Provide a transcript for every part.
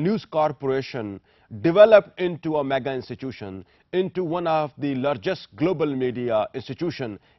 news corporation developed into a mega institution, into one of the largest global media institution,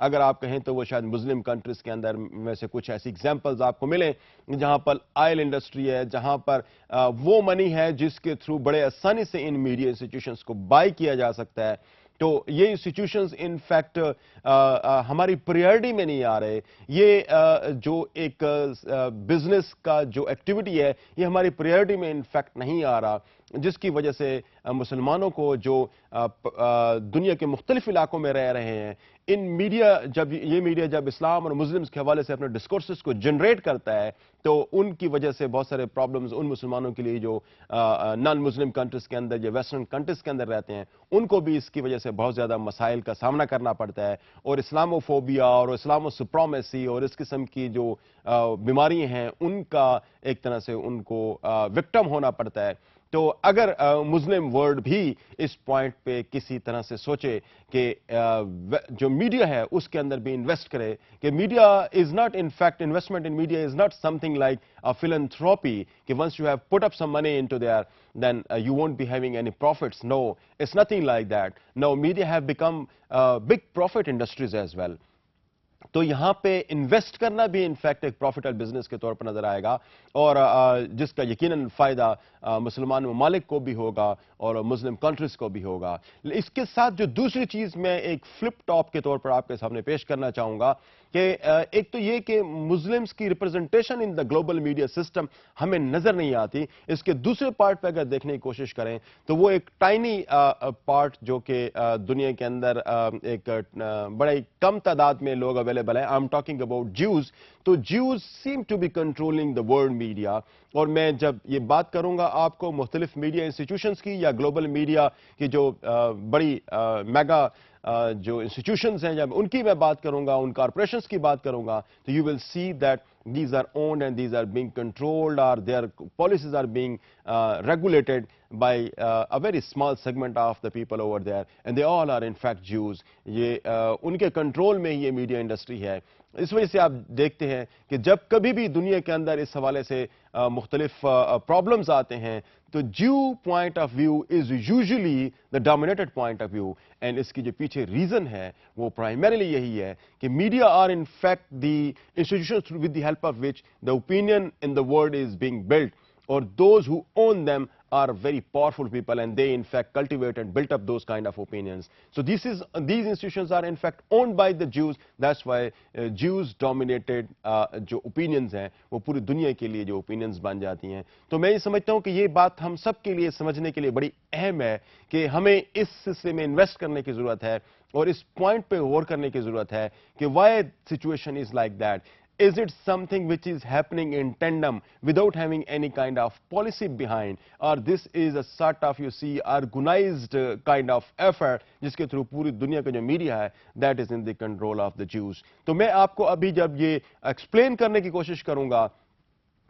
اگر آپ کہیں تو وہ شاید مسلم کنٹریز کے اندر میں سے کچھ ایسی ایگزامپلز آپ کو ملیں جہاں پر آئل انڈسٹری ہے, جہاں پر وہ منی ہے جس کے تھرو بڑے آسانی سے ان میڈیا انسٹیٹیوشنز کو بائی کیا جا سکتا ہے. تو یہ انسٹیٹیوشنز ان فیکٹ ہماری پریورٹی میں نہیں آ رہے. یہ جو ایک بزنس کا جو ایکٹیویٹی ہے یہ ہماری پریورٹی میں ان فیکٹ نہیں آ رہا, جس کی وجہ سے مسلمانوں کو جو دنیا کے مختلف علاقوں میں رہ رہے ہیں, ان میڈیا جب اسلام اور مسلمز کے حوالے سے اپنے ڈسکورسز کو جنریٹ کرتا ہے تو ان کی وجہ سے بہت سارے پرابلمز ان مسلمانوں کے لیے جو نان مسلم کنٹریز کے اندر یا ویسٹرن کنٹریز کے اندر رہتے ہیں ان کو بھی اس کی وجہ سے بہت زیادہ مسائل کا سامنا کرنا پڑتا ہے, اور اسلاموفوبیا اور اسلامو سپرامیسی اور اس قسم کی جو بیماری ہیں ان کا ایک طرح سے ان کو وکٹم ہونا پڑتا ہے. تو اگر مسلم ورلڈ بھی اس پوائنٹ پہ کسی طرح سے سوچے کہ جو میڈیا ہے اس کے اندر بھی انویسٹ کرے, کہ media is not in fact, investment in media is not some thing like philanthropy, کہ once you have put up some money into there then you won't be having any profits. No, it's nothing like that. No, media have become big profit industries as well. تو یہاں پہ invest کرنا بھی in fact ایک پروفیٹل business کے طور پر نظر آئے گا, اور جس کا یقیناً فائدہ مسلمان ممالک کو بھی ہوگا اور مسلم کنٹریز کو بھی ہوگا. اس کے ساتھ جو دوسری چیز میں ایک فلپ ٹاپ کے طور پر آپ کے سامنے پیش کرنا چاہوں گا کہ ایک تو یہ کہ مسلمز کی representation in the global media system ہمیں نظر نہیں آتی. اس کے دوسرے پارٹ پہ اگر دیکھنے کی کوشش کریں تو وہ ایک ٹائنی پارٹ جو کہ دنیا کے اندر ایک بڑے کم تعداد میں لوگ اویلیبل ہیں. I am talking about Jews. تو Jews seem to be controlling the world media, اور میں جب یہ بات کروں گا آپ کو مختلف میڈیا انسٹیٹیوشنز کی یا گلوبل میڈیا کی جو بڑی میگا جو انسٹیٹیوشنز ہیں, جب ان کی میں بات کروں گا, ان کارپوریشنز کی بات کروں گا, تو you will see that these are owned and these are being controlled, or their policies are being regulated by a very small segment of the people over there, and they all are in fact Jews. یہ ان کے control میں ہی یہ media industry ہے. اس وجہ سے آپ دیکھتے ہیں کہ جب کبھی بھی دنیا کے اندر اس حوالے سے مختلف پرابلمز آتے ہیں تو Jew point of view is usually the dominated point of view, and اس کی جو پیچھے ریزن ہے وہ پرائمریلی یہی ہے کہ media are in fact the institutions with the help of which the opinion in the world is being built, or those who own them are very powerful people and they in fact cultivate and built up those kind of opinions. So these institutions are in fact owned by the Jews. That's why Jews dominated جو opinions ہیں وہ پوری دنیا کے لیے جو opinions بن جاتی ہیں. تو میں یہ سمجھتا ہوں کہ یہ بات ہم سب کے لیے سمجھنے کے لیے بڑی اہم ہے کہ ہمیں اس سلسلے میں انویسٹ کرنے کی ضرورت ہے اور اس پوائنٹ پہ غور کرنے کی ضرورت ہے کہ why situation is like that. Is it something which is happening in tandem without having any kind of policy behind, or this is a sort of, you see, organized kind of effort جس کے through پوری دنیا کا جو media ہے that is in the control of the Jews. تو میں آپ کو ابھی جب یہ ایکسپلین کرنے کی کوشش کروں گا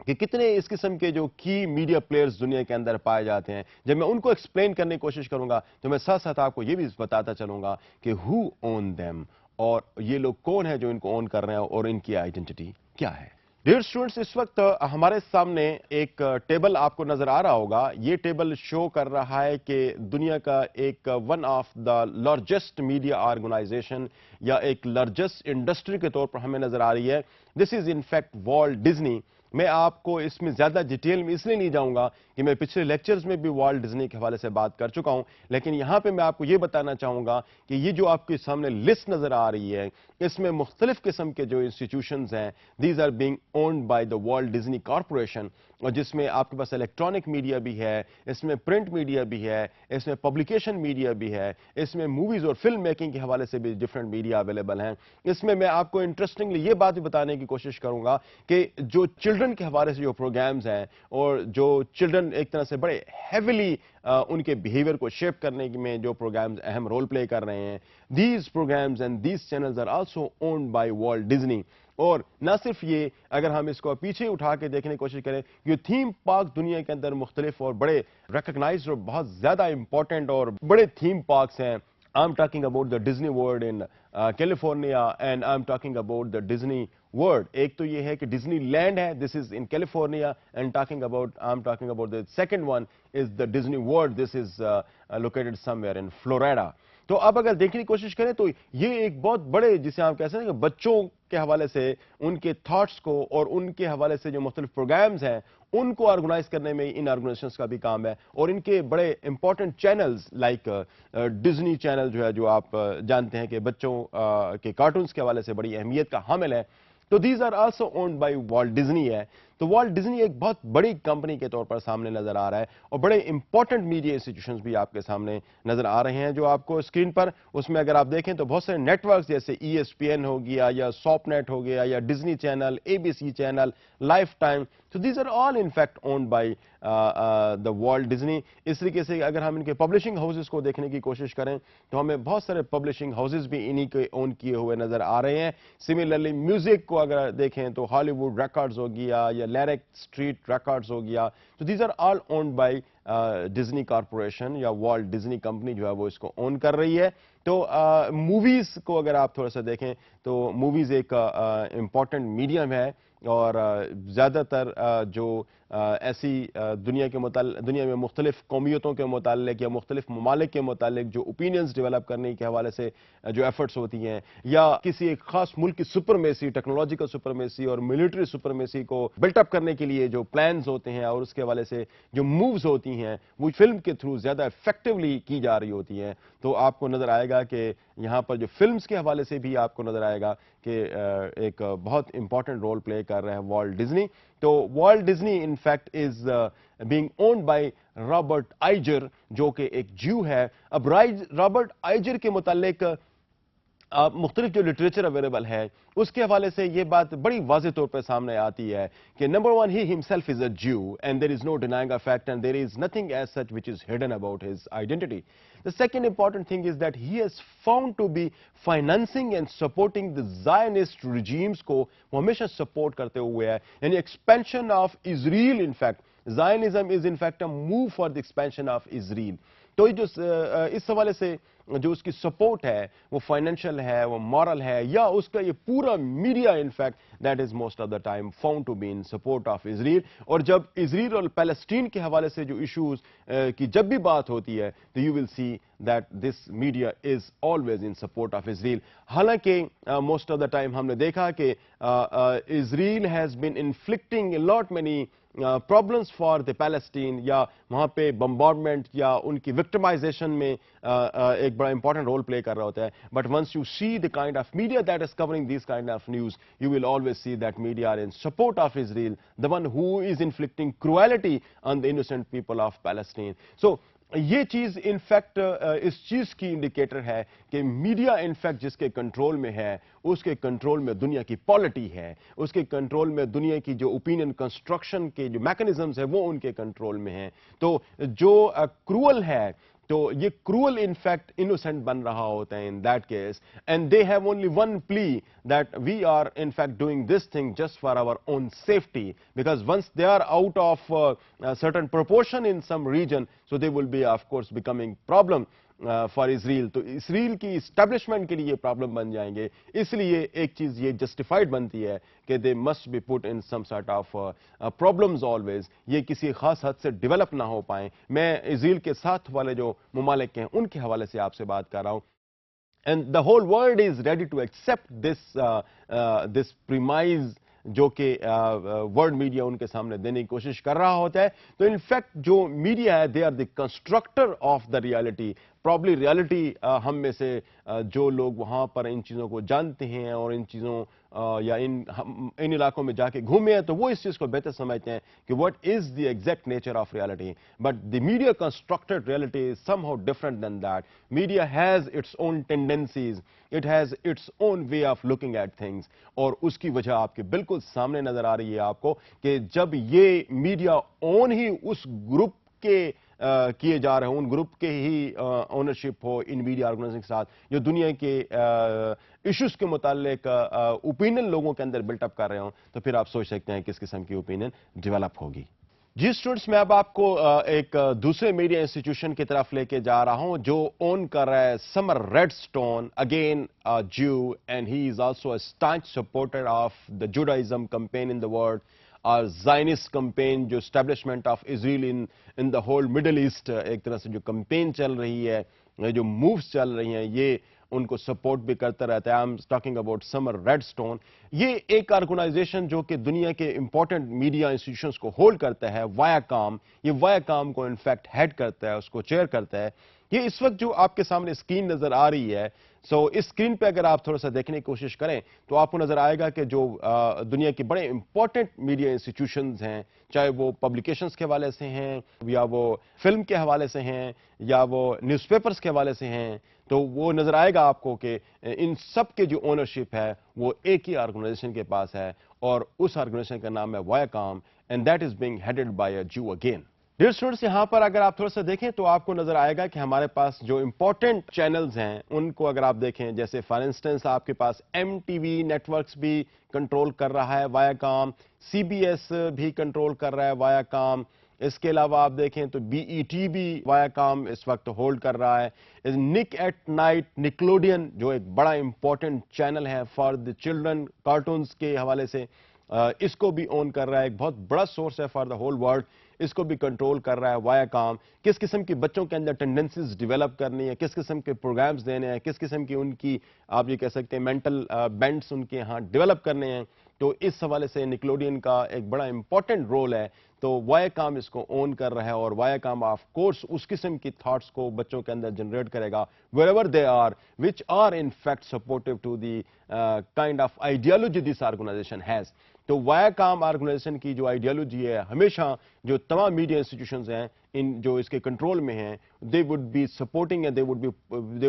کہ کتنے اس قسم کے جو کی میڈیا پلیئرز دنیا کے اندر پائے جاتے ہیں, جب میں ان کو ایکسپلین کرنے کی کوشش کروں گا تو میں ساتھ ساتھ آپ کو یہ بھی بتاتا چلوں گا کہ who own them, اور یہ لوگ کون ہیں جو ان کو اون کر رہے ہیں اور ان کی آئیڈینٹی کیا ہے. ڈیئر اسٹوڈنٹس, اس وقت ہمارے سامنے ایک ٹیبل آپ کو نظر آ رہا ہوگا. یہ ٹیبل شو کر رہا ہے کہ دنیا کا ایک one of the largest media organization یا ایک لارجسٹ انڈسٹری کے طور پر ہمیں نظر آ رہی ہے. This is in fact Walt Disney. میں آپ کو اس میں زیادہ ڈیٹیل میں اس لیے نہیں جاؤں گا کہ میں پچھلے لیکچرز میں بھی والٹ ڈزنی کے حوالے سے بات کر چکا ہوں, لیکن یہاں پہ میں آپ کو یہ بتانا چاہوں گا کہ یہ جو آپ کے سامنے لسٹ نظر آ رہی ہے اس میں مختلف قسم کے جو انسٹیٹیوشنز ہیں these are being owned by the Walt Disney corporation, اور جس میں آپ کے پاس الیکٹرانک میڈیا بھی ہے, اس میں پرنٹ میڈیا بھی ہے, اس میں پبلیکیشن میڈیا بھی ہے, اس میں موویز اور فلم میکنگ کے حوالے سے بھی ڈفرینٹ میڈیا اویلیبل ہیں. اس میں آپ کو انٹرسٹنگلی یہ بات بھی بتانے کی کوشش کروں گا کہ جو چلڈرن کے حوالے سے جو پروگرامز ہیں اور جو چلڈرن ایک طرح سے بڑے ہیویلی ان کے بیہیویئر کو شیپ کرنے میں جو پروگرامز اہم رول پلے کر رہے ہیں, these programmes and these channels are also owned by Walt Disney. اور نہ صرف یہ, اگر ہم اس کو پیچھے اٹھا کے دیکھنے کی کوشش کریں, یہ تھیم پارک دنیا کے اندر مختلف اور بڑے ریکگنائزڈ اور بہت زیادہ امپورٹنٹ اور بڑے تھیم پارکس ہیں. I'm talking about the Disney World in California, and I'm talking about the Disney World. ایک تو یہ ہے کہ ڈزنی لینڈ ہے, this is in California, and I'm talking about the second one is the Disney World. This is located somewhere in Florida. تو اب اگر دیکھنے کی کوشش کریں تو یہ ایک بہت بڑے جسے آپ کہہ سکتے ہیں کہ بچوں کے حوالے سے ان کے تھاٹس کو اور ان کے حوالے سے جو مختلف پروگرامز ہیں ان کو آرگنائز کرنے میں ان آرگنائزیشنز کا بھی کام ہے. اور ان کے بڑے important channels like Disney channel جو ہے جو آپ جانتے ہیں کہ بچوں کے کارٹونز کے حوالے سے بڑی اہمیت کا حامل ہے. تو these are also owned by Walt Disney ہے. تو والٹ ڈزنی ایک بہت بڑی کمپنی کے طور پر سامنے نظر آ رہا ہے اور بڑے امپورٹنٹ میڈیا انسٹیٹیوشنز بھی آپ کے سامنے نظر آ رہے ہیں جو آپ کو اسکرین پر اس میں اگر آپ دیکھیں تو بہت سارے نیٹ ورکس جیسے ESPN ہو گیا یا ساپ نیٹ ہو گیا یا Disney channel, ABC channel, life time. So these are all in fact owned by the Walt Disney. اس طریقے سے اگر ہم ان کے پبلشنگ ہاؤسز کو دیکھنے کی کوشش کریں تو ہمیں بہت سارے پبلشنگ ہاؤسز بھی انہی کے اون کیے ہوئے نظر آ رہے ہیں. سملرلی میوزک کو اگر دیکھیں تو ہالی ووڈ ریکارڈز ہو گیا یا لیرک اسٹریٹ ریکارڈز ہو گیا. تو these are all owned by Disney corporation یا والٹ ڈزنی کمپنی جو ہے وہ اس کو اون کر رہی ہے. تو موویز کو اگر آپ تھوڑا سا دیکھیں تو موویز ایک امپورٹنٹ میڈیم ہے اور زیادہ تر جو ایسی دنیا میں مختلف قومیتوں کے متعلق یا مختلف ممالک کے متعلق جو اوپینینز ڈیولپ کرنے کے حوالے سے جو ایفرٹس ہوتی ہیں یا کسی ایک خاص ملک کی سپرمیسی, ٹیکنالوجیکل سپرمیسی اور ملٹری سپرمیسی کو بلٹ اپ کرنے کے لیے جو پلانز ہوتے ہیں اور اس کے حوالے سے جو مووز ہوتی ہیں وہ فلم کے تھرو زیادہ افیکٹولی کی جا رہی ہوتی ہیں. تو آپ کو نظر آئے گا کہ یہاں پر جو فلمز کے حوالے سے بھی آپ کو نظر آئے گا کہ ایک بہت امپورٹنٹ رول پلے کر رہا ہے والٹ ڈزنی. تو Walt Disney in fact is being owned by Robert Iger جو کہ ایک جیو ہے. اب رابرٹ آئیجر کے متعلق مختلف جو لٹریچر اویلیبل ہے اس کے حوالے سے یہ بات بڑی واضح طور پہ سامنے آتی ہے کہ number one he himself is a Jew and there is no denying a fact and there is nothing as such which is hidden about his identity. The second important thing is that he has found to be financing and supporting the Zionist regimes کو وہ ہمیشہ support کرتے ہوئے ہے. یعنی expansion of Israel in fact Zionism is in fact a move for the expansion of Israel. تو جو اس حوالے سے جو اس کی سپورٹ ہے وہ فائنینشیل ہے, وہ مورل ہے یا اس کا یہ پورا media in fact that is most of the time found to be in support of Israel. اور جب اسرائیل اور پیلسٹین کے حوالے سے جو ایشوز کی جب بھی بات ہوتی ہے تو you will see that this media is always in support of Israel. حالانکہ موسٹ آف دا ٹائم ہم نے دیکھا کہ Israel has been inflicting lot many problems for the Palestine یا وہاں پہ بمبارڈمنٹ یا ان کی وکٹمائزیشن میں ایک بڑا امپورٹنٹ رول پلے کر رہا ہوتا ہے. But once you see the kind of media that is covering these kind of news you will always see that media are in support of Israel, the one who is inflicting cruelty on the innocent people of Palestine. So یہ چیز in fact اس چیز کی indicator ہے کہ media in fact جس کے control میں ہے اس کے کنٹرول میں دنیا کی پالیٹی ہے, اس کے کنٹرول میں دنیا کی جو اوپینین کنسٹرکشن کے جو میکنزمز ہیں وہ ان کے کنٹرول میں ہیں. تو جو کروئل ہے تو یہ کروئل انفیکٹ انوسنٹ بن رہا ہوتا ہے in that case and they have only one plea that we are in fact doing this thing just for our own safety because once they are out of certain proportion in some region so they will be of course becoming problem for Israel. تو اسرائیل کی establishment کے لیے یہ problem بن جائیں گے. اس لیے ایک چیز یہ جسٹیفائڈ بنتی ہے کہ they must be put in some sort of problems always, یہ کسی خاص حد سے ڈیولپ نہ ہو پائیں. میں اسرائیل کے ساتھ والے جو ممالک ہیں ان کے حوالے سے آپ سے بات کر رہا ہوں. And the whole world is ready to accept this premise جو کہ ورلڈ میڈیا ان کے سامنے دینے کی کوشش کر رہا ہوتا ہے. تو انفیکٹ جو میڈیا ہے they are the constructor of the reality. Probably reality ہم میں سے جو لوگ وہاں پر ان چیزوں کو جانتے ہیں اور ان چیزوں یا ان علاقوں میں جا کے گھومے ہیں تو وہ اس چیز کو بہتر سمجھتے ہیں کہ what is the exact nature of reality. But the media constructed reality is somehow different than that. Media has its own tendencies, it has its own way of looking at things, اور اس کی وجہ آپ کے بالکل سامنے نظر آ رہی ہے آپ کو کہ جب یہ میڈیا اون ہی اس گروپ کے کیے جا رہے ہیں, ان گروپ کے ہی اونرشپ ہو ان میڈیا آرگنائزیشن کے ساتھ جو دنیا کے ایشوز کے متعلق اوپینین لوگوں کے اندر بلٹ اپ کر رہے ہوں, تو پھر آپ سوچ سکتے ہیں کس قسم کی اوپینین ڈیولپ ہوگی. جی اسٹوڈنٹس, میں اب آپ کو ایک دوسرے میڈیا انسٹیٹیوشن کی طرف لے کے جا رہا ہوں جو اون کر رہا ہے Sumner Redstone, again Jew, and he is also a staunch supporter of the Judaism campaign in the world, Zionist campaign جو establishment of Israel in the whole Middle East ایک طرح سے جو کمپین چل رہی ہے جو مووز چل رہی ہیں یہ ان کو سپورٹ بھی کرتا رہتا ہے. I am talking about Sumner Redstone. یہ ایک آرگنائزیشن جو کہ دنیا کے امپورٹنٹ میڈیا انسٹیٹیوشنز کو ہولڈ کرتا ہے, وایاکام. یہ وایاکام کو انفیکٹ ہیڈ کرتا ہے, اس کو چیئر کرتا ہے. یہ اس وقت جو آپ کے سامنے اسکرین نظر آ رہی ہے, اس اسکرین پہ اگر آپ تھوڑا سا دیکھنے کی کوشش کریں تو آپ کو نظر آئے گا کہ جو دنیا کے بڑے امپورٹنٹ میڈیا انسٹیٹیوشنز ہیں, چاہے وہ پبلیکیشنز کے حوالے سے ہیں یا وہ فلم کے حوالے سے ہیں یا وہ نیوز پیپرز کے حوالے سے ہیں, تو وہ نظر آئے گا آپ کو کہ ان سب کے جو اونرشپ ہے وہ ایک ہی آرگنائزیشن کے پاس ہے, اور اس آرگنائزیشن کا نام ہے Viacom, and that is being headed by a Jew again. Dear students, یہاں پر اگر آپ تھوڑا سا دیکھیں تو آپ کو نظر آئے گا کہ ہمارے پاس جو امپورٹنٹ چینلز ہیں ان کو اگر آپ دیکھیں, جیسے فار انسٹنس آپ کے پاس ایم ٹی وی نیٹورکس بھی کنٹرول کر رہا ہے وایاکام, سی بی ایس بھی کنٹرول کر رہا ہے وایاکام. اس کے علاوہ آپ دیکھیں تو بی ای ٹی بھی وایاکام اس وقت ہولڈ کر رہا ہے. نک ایٹ نائٹ, نکلوڈین جو ایک بڑا امپورٹنٹ چینل ہے فار دی چلڈرن کارٹونز کے حوالے سے, اس کو بھی اون کر رہا ہے. ایک بہت بڑا سورس ہے فار دا ہول ورلڈ, اس کو بھی کنٹرول کر رہا ہے وایاکام. کس قسم کی بچوں کے اندر ٹینڈنسیز ڈیولپ کرنی ہے, کس قسم کے پروگرامز دینے ہیں, کس قسم کی ان کی آپ یہ کہہ سکتے ہیں مینٹل بینڈس ان کے ہاں ڈیولپ کرنے ہیں, تو اس حوالے سے نکلوڈین کا ایک بڑا امپورٹنٹ رول ہے. تو وایاکام اس کو اون کر رہا ہے, اور وایاکام آف کورس اس قسم کی تھاٹس کو بچوں کے اندر جنریٹ کرے گا wherever they are, which are in fact supportive to the kind of ideology this organization has. تو وایاکام آرگنائزیشن کی جو آئیڈیالوجی ہے, ہمیشہ جو تمام میڈیا انسٹیٹیوشنز ہیں ان جو اس کے کنٹرول میں ہیں, they would be supporting and they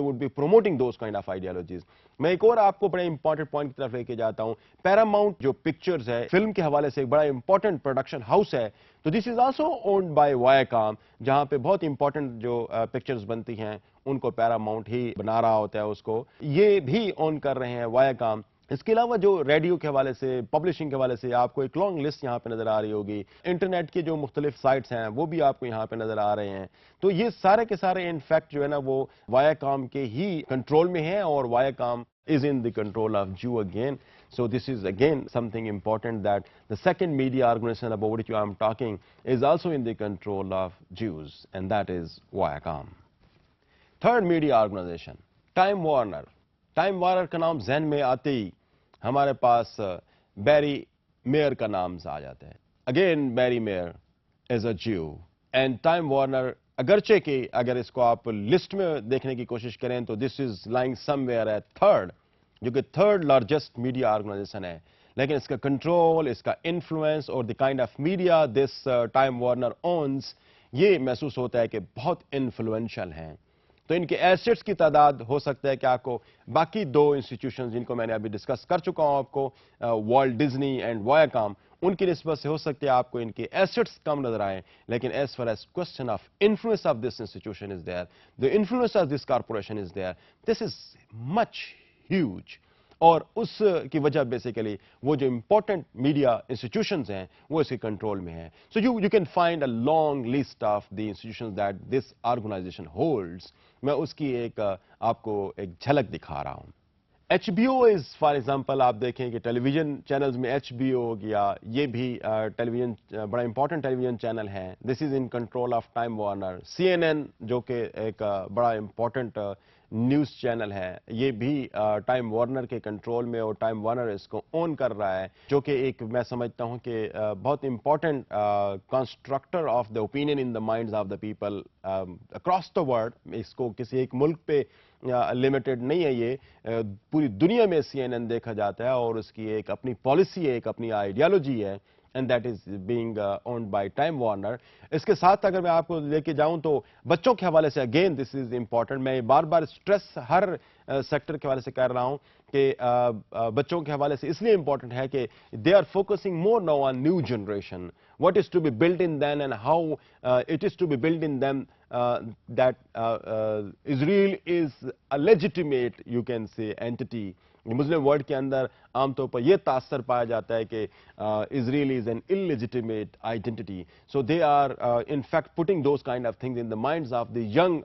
would be promoting those kind of ideologies. میں ایک اور آپ کو بڑے امپورٹنٹ پوائنٹ کی طرف لے کے جاتا ہوں. پیراماؤنٹ جو پکچرز ہے فلم کے حوالے سے ایک بڑا امپورٹنٹ پروڈکشن ہاؤس ہے, تو this is also owned by وایاکام, جہاں پہ بہت امپورٹنٹ جو پکچرز بنتی ہیں ان کو پیراماؤنٹ ہی بنا رہا ہوتا ہے, اس کو یہ بھی اون کر رہے ہیں وایاکام. اس کے علاوہ جو ریڈیو کے حوالے سے, پبلشنگ کے حوالے سے آپ کو ایک لانگ لسٹ یہاں پہ نظر آ رہی ہوگی. انٹرنیٹ کے جو مختلف سائٹس ہیں وہ بھی آپ کو یہاں پہ نظر آ رہے ہیں. تو یہ سارے کے سارے انفیکٹ جو ہے نا وہ وایاکام کے ہی کنٹرول میں ہیں, اور وایاکام is in the control of Jew again. So this is again something important, that the second media organization about which I am talking is also in the control of Jews, and that is Viacom. Third media organization, Time Warner. Time Warner کا نام ذہن میں آتے ہی ہمارے پاس بیری mayor کا نام آ جاتا ہے. Again بیری mayor is a Jew, and Time Warner اگرچہ کہ اگر اس کو آپ لسٹ میں دیکھنے کی کوشش کریں تو this is lying somewhere at third, جو کہ تھرڈ لارجسٹ میڈیا آرگنائزیشن ہے, لیکن اس کا کنٹرول, اس کا انفلوئنس اور دی kind of media this time Warner one's, یہ محسوس ہوتا ہے کہ بہت انفلوئنشل ہیں. تو ان کے ایسٹس کی تعداد ہو سکتا ہے کہ آپ کو باقی دو انسٹیٹیوشنز جن کو میں نے ابھی ڈسکس کر چکا ہوں آپ کو, والٹ ڈزنی اینڈ وایاکام, ان کی نسبت سے ہو سکتے ہیں آپ کو ان کے ایسٹس کم نظر آئیں, لیکن as far as question of influence of this institution is there, the influence of this corporation is there, this is much huge. اور اس کی وجہ بیسیکلی وہ جو امپورٹنٹ میڈیا انسٹیٹیوشنز ہیں وہ اس کے کنٹرول میں ہیں. So you can find a long list of the institutions that this organization holds. میں اس کی ایک آپ کو ایک جھلک دکھا رہا ہوں. H B O is for example, آپ دیکھیں کہ ٹیلی ویژن چینلز میں ایچ بی او ہو گیا, یہ بھی ٹیلی ویژن بڑا امپورٹنٹ ٹیلی ویژن چینل ہے. This is in control of Time Warner. C N N جو کہ ایک بڑا امپورٹنٹ نیوز چینل ہے, یہ بھی ٹائم وارنر کے کنٹرول میں, اور ٹائم وارنر اس کو اون کر رہا ہے, جو کہ ایک میں سمجھتا ہوں کہ بہت important constructor of the opinion in the minds of the people across the world. اس کو کسی ایک ملک پہ لمیٹڈ نہیں ہے, یہ پوری دنیا میں سی این این دیکھا جاتا ہے, اور اس کی ایک اپنی پالیسی ہے, ایک اپنی آئیڈیالوجی ہے, and that is being owned by Time Warner. اس کے ساتھ اگر میں آپ کو لے کے جاؤں تو بچوں کے حوالے سے اگین دس از امپورٹنٹ. میں بار بار اسٹریس ہر سیکٹر کے حوالے سے کر رہا ہوں کہ بچوں کے حوالے سے اس لیے امپورٹنٹ ہے کہ they are focusing more now on new generation, what is to be built in them and how it is to be built in them, that Israel is a legitimate, you can say, entity. Muslim world کے اندر عام طور پر یہ تاثر پایا جاتا ہے کہ Israel is an illegitimate identity. So they are in fact putting those kind of things in the minds of the young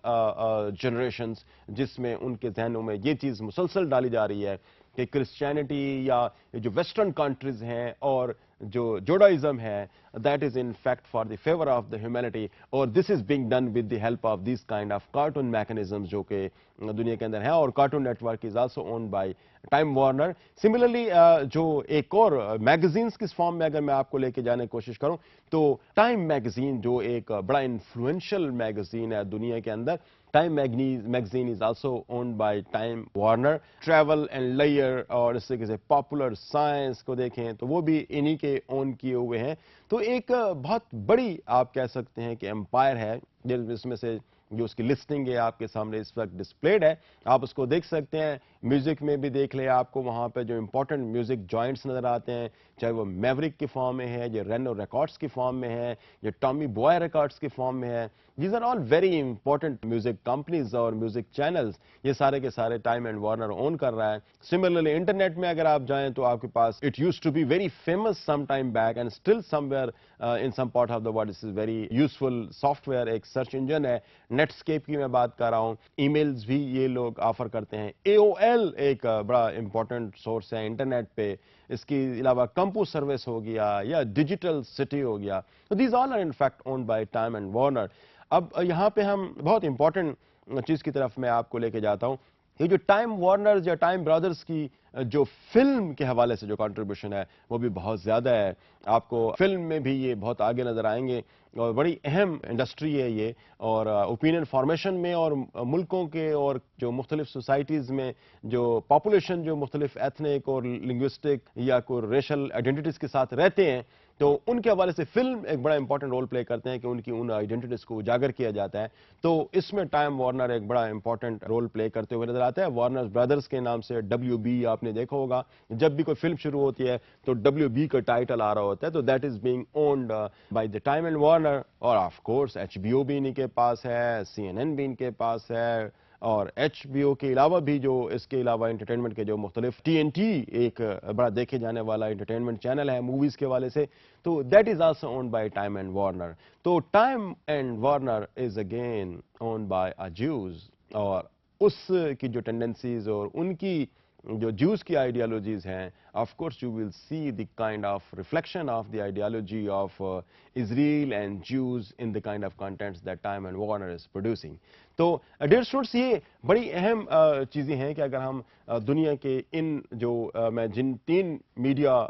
generations, جس میں ان کے ذہنوں میں یہ چیز مسلسل ڈالی جا رہی ہے کہ کرسچینٹی یا جو ویسٹرن کنٹریز ہیں اور جو جوڈائزم ہے that is in fact for the favour of the humanity اور this is being done with the help of these kind of cartoon mechanisms جو کہ دنیا کے اندر ہیں اور cartoon network is also owned by Time Warner. Similarly جو ایک اور میگزینس کس فارم میں اگر میں آپ کو لے کے جانے کی کوشش کروں تو ٹائم میگزین جو ایک بڑا انفلوئنشل میگزین ہے دنیا کے اندر, Time magazine is also owned by Time Warner. Travel and لیئر اور اس طریقے سے پاپولر سائنس کو دیکھیں تو وہ بھی انہی کے اون کیے ہوئے ہیں. تو ایک بہت بڑی آپ کہہ سکتے ہیں کہ امپائر ہے جس میں سے جو اس کی لسٹنگ ہے آپ کے سامنے اس وقت ڈسپلیڈ ہے, آپ اس کو دیکھ سکتے ہیں. میوزک میں بھی دیکھ لیں, آپ کو وہاں پہ جو امپورٹنٹ میوزک جوائنٹس نظر آتے ہیں, چاہے وہ میوریک کی فارم میں ہے, یا رینو ریکارڈز کی فارم میں ہے, یا ٹامی بوائے ریکارڈز کی فارم میں ہے. These are all very important music companies اور میوزک چینلز, یہ سارے کے سارے ٹائم اینڈ وارنر اون کر رہا ہے. سملرلی انٹرنیٹ میں اگر آپ جائیں تو آپ کے پاس it used to be very famous some time back and still somewhere in some part of the world this is very useful software, ایک سرچ انجن ہے. نیٹ اسکیپ کی میں بات کر رہا ہوں, ای میلز بھی یہ لوگ آفر کرتے ہیں. AOL ایک بڑا امپورٹنٹ سورس ہے انٹرنیٹ پہ, اس کے علاوہ کمپو سروس ہو گیا یا ڈیجیٹل سٹی ہو گیا. تو these all are in fact owned by Time and Warner. اب یہاں پہ ہم بہت امپورٹنٹ چیز کی طرف میں آپ کو لے کے جاتا ہوں. یہ جو ٹائم وارنرز یا ٹائم برادرز کی جو فلم کے حوالے سے جو کنٹریبیوشن ہے وہ بھی بہت زیادہ ہے. آپ کو فلم میں بھی یہ بہت آگے نظر آئیں گے اور بڑی اہم انڈسٹری ہے یہ, اور اوپینین فارمیشن میں اور ملکوں کے اور جو مختلف سوسائٹیز میں جو پاپولیشن جو مختلف ایتھنک اور لنگوسٹک یا کوئی ریشل آئیڈینٹیز کے ساتھ رہتے ہیں تو ان کے حوالے سے فلم ایک بڑا امپورٹنٹ رول پلے کرتے ہیں کہ ان کی ان آئیڈینٹیز کو اجاگر کیا جاتا ہے. تو اس میں ٹائم وارنر ایک بڑا امپورٹنٹ رول پلے کرتے ہوئے نظر آتا ہے. وارنر برادرز کے نام سے WB آپ نے دیکھا ہوگا, جب بھی کوئی فلم شروع ہوتی ہے تو WB کا ٹائٹل آ رہا ہوتا ہے, تو that is being owned by the time and Warner. اور آف کورس HBO بھی ان کے پاس ہے, CNN بھی ان کے پاس ہے, اور HBO کے علاوہ بھی جو اس کے علاوہ انٹرٹینمنٹ کے جو مختلف TNT ایک بڑا دیکھے جانے والا انٹرٹینمنٹ چینل ہے موویز کے حوالے سے, تو that is also owned by Time and Warner. تو Time and Warner is again owned by Jews, اور اس کی جو ٹینڈنسیز اور ان کی جو جوز کی آئیڈیالوجیز ہیں, of course you will see the kind of reflection of the ideology of Israel and Jews in the kind of contents that Time and Warner is producing. تو ڈیئر اسٹوڈنٹس, یہ بڑی اہم چیزیں ہیں کہ اگر ہم دنیا کے ان جو میں جن 3 میڈیا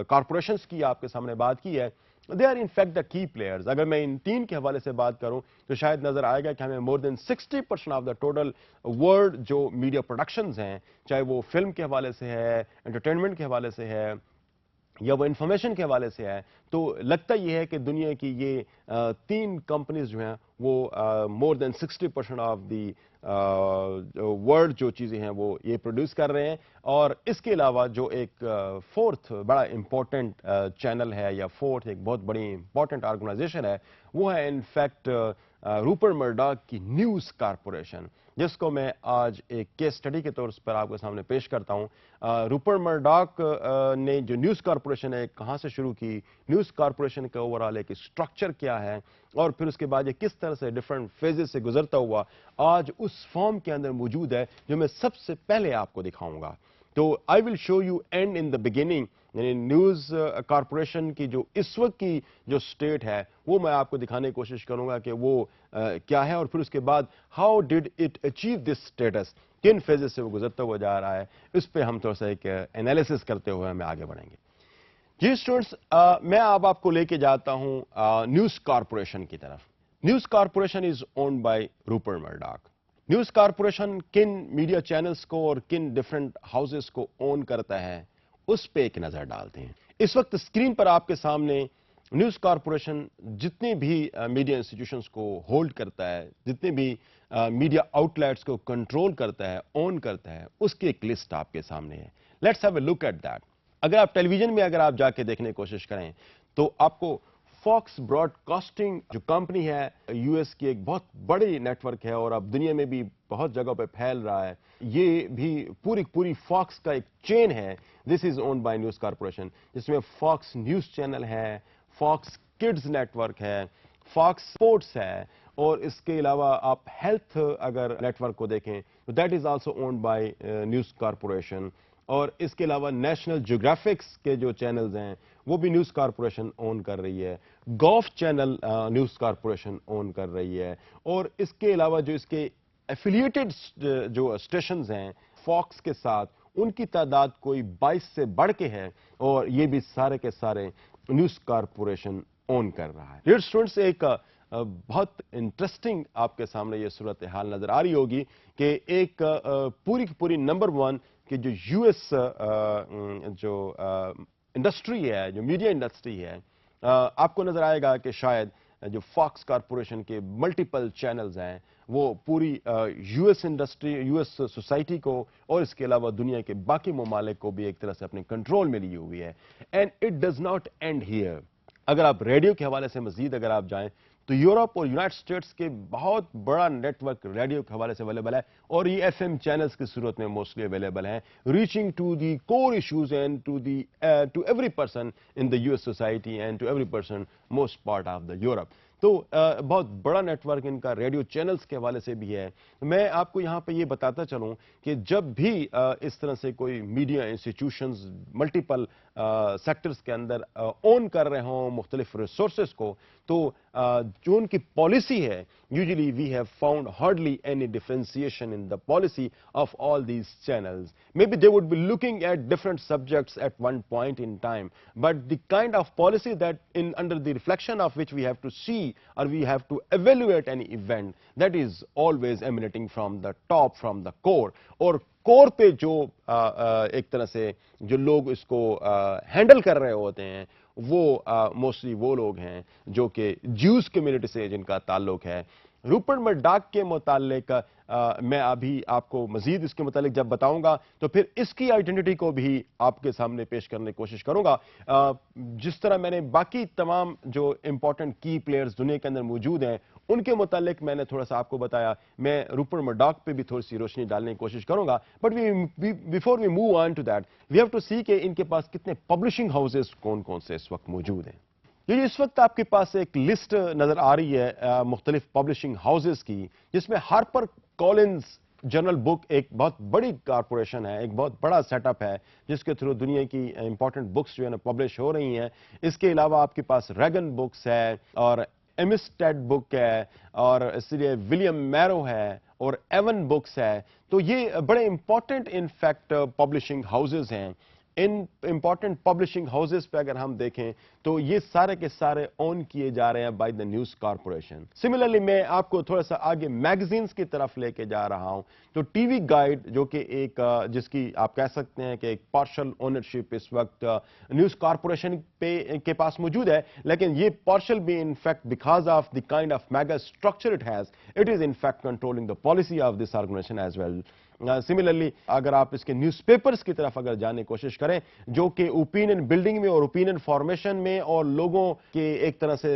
کارپوریشنز کی آپ کے سامنے بات کی ہے, they are in fact the کی پلیئرز. اگر میں ان 3 کے حوالے سے بات کروں تو شاید نظر آئے گا کہ ہمیں مور than 60% of the total world جو میڈیا پروڈکشنز ہیں, چاہے وہ فلم کے حوالے سے ہے, انٹرٹینمنٹ کے حوالے سے ہے, یا وہ انفارمیشن کے حوالے سے ہے, تو لگتا یہ ہے کہ دنیا کی یہ 3 کمپنیز جو ہیں وہ مور دین 60% آف دی ورلڈ جو چیزیں ہیں وہ یہ پروڈیوس کر رہے ہیں. اور اس کے علاوہ جو ایک 4تھ بڑا امپورٹنٹ چینل ہے یا 4تھ ایک بہت بڑی امپورٹنٹ آرگنائزیشن ہے, وہ ہے ان فیکٹ روپرٹ مرڈاک کی نیوز کارپوریشن, جس کو میں آج ایک کیس اسٹڈی کے طور پر آپ کے سامنے پیش کرتا ہوں. روپرٹ مرڈاک نے جو نیوز کارپوریشن ہے کہاں سے شروع کی, نیوز کارپوریشن کا اوورآل ایک اسٹرکچر کیا ہے, اور پھر اس کے بعد یہ کس طرح سے ڈفرنٹ فیزز سے گزرتا ہوا آج اس فارم کے اندر موجود ہے جو میں سب سے پہلے آپ کو دکھاؤں گا. تو I will show you and in the beginning, یعنی نیوز کارپوریشن کی جو اس وقت کی جو اسٹیٹ ہے وہ میں آپ کو دکھانے کی کوشش کروں گا کہ وہ کیا ہے, اور پھر اس کے بعد how did it achieve this status, کن فیزز سے وہ گزرتا ہوا جا رہا ہے, اس پہ ہم تھوڑا سا ایک انالیسس کرتے ہوئے ہمیں آگے بڑھیں گے. جی اسٹوڈنٹس, میں اب آپ کو لے کے جاتا ہوں نیوز کارپوریشن کی طرف. News Corporation is owned by Rupert Murdoch. News Corporation کن میڈیا چینلز کو اور کن ڈفرنٹ ہاؤسز کو اون کرتا ہے اس پہ ایک نظر ڈالتے ہیں. اس وقت اسکرین پر آپ کے سامنے نیوز کارپوریشن جتنے بھی میڈیا انسٹیٹیوشنز کو ہولڈ کرتا ہے, جتنے بھی میڈیا آؤٹ لیٹس کو کنٹرول کرتا ہے, اون کرتا ہے, اس کی ایک لسٹ آپ کے سامنے ہے. Let's have a look at that. اگر آپ ٹیلی ویژن میں اگر آپ جا کے دیکھنے کی کوشش کریں تو آپ کو فاکس براڈ کاسٹنگ جو کمپنی ہے US کی ایک بہت بڑی نیٹ ورک ہے اور اب دنیا میں بھی بہت جگہ پہ پھیل رہا ہے, یہ بھی پوری فاکس کا ایک چین ہے. This is owned by News Corporation, جس میں فاکس نیوز چینل ہے, فاکس کڈز نیٹ ورک ہے, فاکس اسپورٹس ہے, اور اس کے علاوہ آپ ہیلتھ اگر نیٹ ورک کو دیکھیں تو that is also owned by News corporation. اور اس کے علاوہ نیشنل جیوگرافکس کے جو چینلز ہیں وہ بھی نیوز کارپوریشن اون کر رہی ہے. گولف چینل نیوز کارپوریشن اون کر رہی ہے. اور اس کے علاوہ جو اس کے ایفیلیٹڈ جو اسٹیشنز ہیں فاکس کے ساتھ، ان کی تعداد کوئی 22 سے بڑھ کے ہے، اور یہ بھی سارے کے سارے نیوز کارپوریشن اون کر رہا ہے. ڈیئر اسٹوڈنٹس، ایک بہت انٹرسٹنگ آپ کے سامنے یہ صورتحال نظر آ رہی ہوگی کہ ایک پوری کی پوری نمبر 1 کہ جو یو ایس جو انڈسٹری ہے، جو میڈیا انڈسٹری ہے، آپ کو نظر آئے گا کہ شاید جو فاکس کارپوریشن کے ملٹیپل چینلز ہیں وہ پوری U S industry, U S society کو اور اس کے علاوہ دنیا کے باقی ممالک کو بھی ایک طرح سے اپنے کنٹرول میں لی ہوئی ہے. And it does not and here. اگر آپ ریڈیو کے حوالے سے مزید اگر آپ جائیں تو یورپ اور یونائٹڈ اسٹیٹس کے بہت بڑا نیٹ ورک ریڈیو کے حوالے سے اویلیبل ہے، اور یہ ایف ایم چینلز کی صورت میں موسٹلی اویلیبل ہیں، reaching to the core issues and to every person in the US society and to every person most part of the Europe. تو بہت بڑا نیٹ ورک ان کا radio channels کے حوالے سے بھی ہے. میں آپ کو یہاں پہ یہ بتاتا چلوں کہ جب بھی اس طرح سے کوئی میڈیا انسٹیٹیوشنز ملٹیپل سیکٹرز کے اندر اون کر رہے ہوں مختلف ریسورسز کو، تو جو ان کی پالیسی ہے، usually we have found hardly any differentiation in the policy of all these channels. Maybe they would be looking at different subjects at one point in time, but the kind of policy that under the reflection of which we have to see or we have to evaluate any event, that is always emanating from the top, from the core. اور کور پہ جو ایک طرح سے جو لوگ اس کو handle کر رہے ہوتے ہیں وہ موسٹلی وہ لوگ ہیں جو کہ جیوز کمیونٹی سے جن کا تعلق ہے. روپرٹ مرڈاک کے متعلق میں ابھی آپ کو مزید اس کے متعلق جب بتاؤں گا تو پھر اس کی آئیڈینٹی کو بھی آپ کے سامنے پیش کرنے کی کوشش کروں گا. جس طرح میں نے باقی تمام جو امپورٹنٹ کی پلیئرز دنیا کے اندر موجود ہیں ان کے متعلق میں نے تھوڑا سا آپ کو بتایا، میں روپرٹ مرڈاک پہ بھی تھوڑی سی روشنی ڈالنے کی کوشش کروں گا. But before we move on to that we have to see کہ ان کے پاس کتنے پبلشنگ ہاؤسز کون کون سے اس وقت موجود ہیں. یہ اس وقت آپ کے پاس ایک لسٹ نظر آ رہی ہے مختلف پبلشنگ ہاؤسز کی، جس میں ہارپر کولنز جرنل بک ایک بہت بڑی کارپوریشن ہے، ایک بہت بڑا سیٹ اپ ہے جس کے تھرو دنیا کی امپورٹنٹ بکس جو ہے نا پبلش ہو رہی ہیں. اس کے علاوہ آپ کے پاس ریگن بکس ہے اور ایمسٹیڈ بک ہے اور اس لیے ولیم میرو ہے اور ایون بکس ہے. تو یہ بڑے امپورٹنٹ انفیکٹ پبلشنگ ہاؤسز ہیں. ان امپورٹنٹ پبلشنگ ہاؤسز پہ اگر ہم دیکھیں تو یہ سارے کے سارے اون کیے جا رہے ہیں by the news Corporation. Similarly میں آپ کو تھوڑا سا آگے میگزینز کی طرف لے کے جا رہا ہوں. تو ٹی وی گائیڈ جو کہ ایک جس کی آپ کہہ سکتے ہیں کہ ایک پارشل اونرشپ اس وقت نیوز کارپوریشن کے پاس موجود ہے، لیکن یہ پارشل بھی in fact because of the kind of mega structure it has, it is in fact controlling the policy of this organization as well. Similarly اگر آپ اس کے نیوز پیپرز کی طرف اگر جانے کی کوشش کریں جو کہ اوپینین بلڈنگ میں اور اوپینین فارمیشن میں اور لوگوں کے ایک طرح سے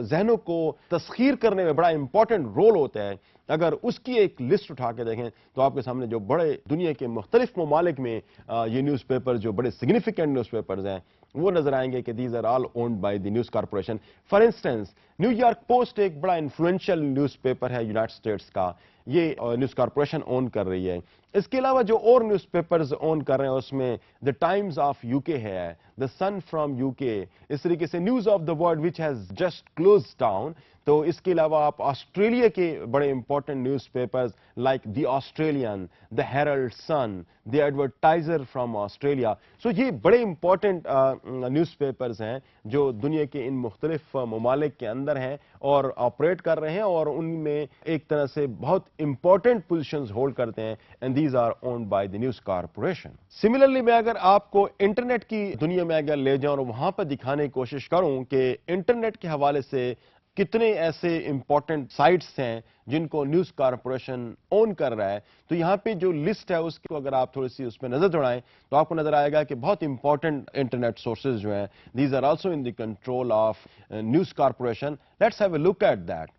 ذہنوں کو تسخیر کرنے میں بڑا امپورٹنٹ رول ہوتا ہے، اگر اس کی ایک لسٹ اٹھا کے دیکھیں تو آپ کے سامنے جو بڑے دنیا کے مختلف ممالک میں یہ نیوز پیپر جو بڑے سگنیفیکنٹ نیوز پیپرز ہیں وہ نظر آئیں گے کہ these are all owned by the News Corporation. For instance New York Post ایک بڑا انفلوئنشل نیوز پیپر ہے یونائٹڈ اسٹیٹس کا، یہ نیوز کارپوریشن اون کر رہی ہے. اس کے علاوہ جو اور نیوز پیپرز اون کر رہے ہیں اس میں دا ٹائمز آف یو کے ہے، دا سن فرام یو کے، اس طریقے سے News of the World which has just closed down. تو اس کے علاوہ آپ آسٹریلیا کے بڑے important newspapers like the Australian, the Herald Sun, the Advertiser from Australia. So یہ بڑے امپورٹنٹ نیوز پیپرز ہیں جو دنیا کے ان مختلف ممالک کے اندر ہیں اور آپریٹ کر رہے ہیں اور ان میں ایک طرح سے بہت امپورٹنٹ پوزیشنز ہولڈ کرتے ہیں and these are owned by the News Corporation. Similarly میں اگر آپ کو انٹرنیٹ کی دنیا میں اگر لے جاؤں اور وہاں پر دکھانے کی کوشش کروں کہ انٹرنیٹ کے حوالے سے کتنے ایسے امپورٹنٹ سائٹس ہیں جن کو نیوز کارپوریشن اون کر رہا ہے، تو یہاں پہ جو لسٹ ہے اس کو اگر آپ تھوڑی سی اس پہ نظر دوڑائیں تو آپ کو نظر آئے گا کہ بہت امپورٹنٹ انٹرنیٹ سورسز جو ہیں these are also in the control of News Corporation. Let's have a look at that.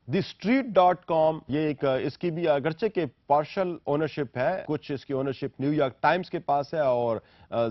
TheStreet.com یہ ایک اس کی بھی اگرچہ کہ پارشل اونرشپ ہے، کچھ اس کی اونرشپ نیو یارک ٹائمز کے پاس ہے اور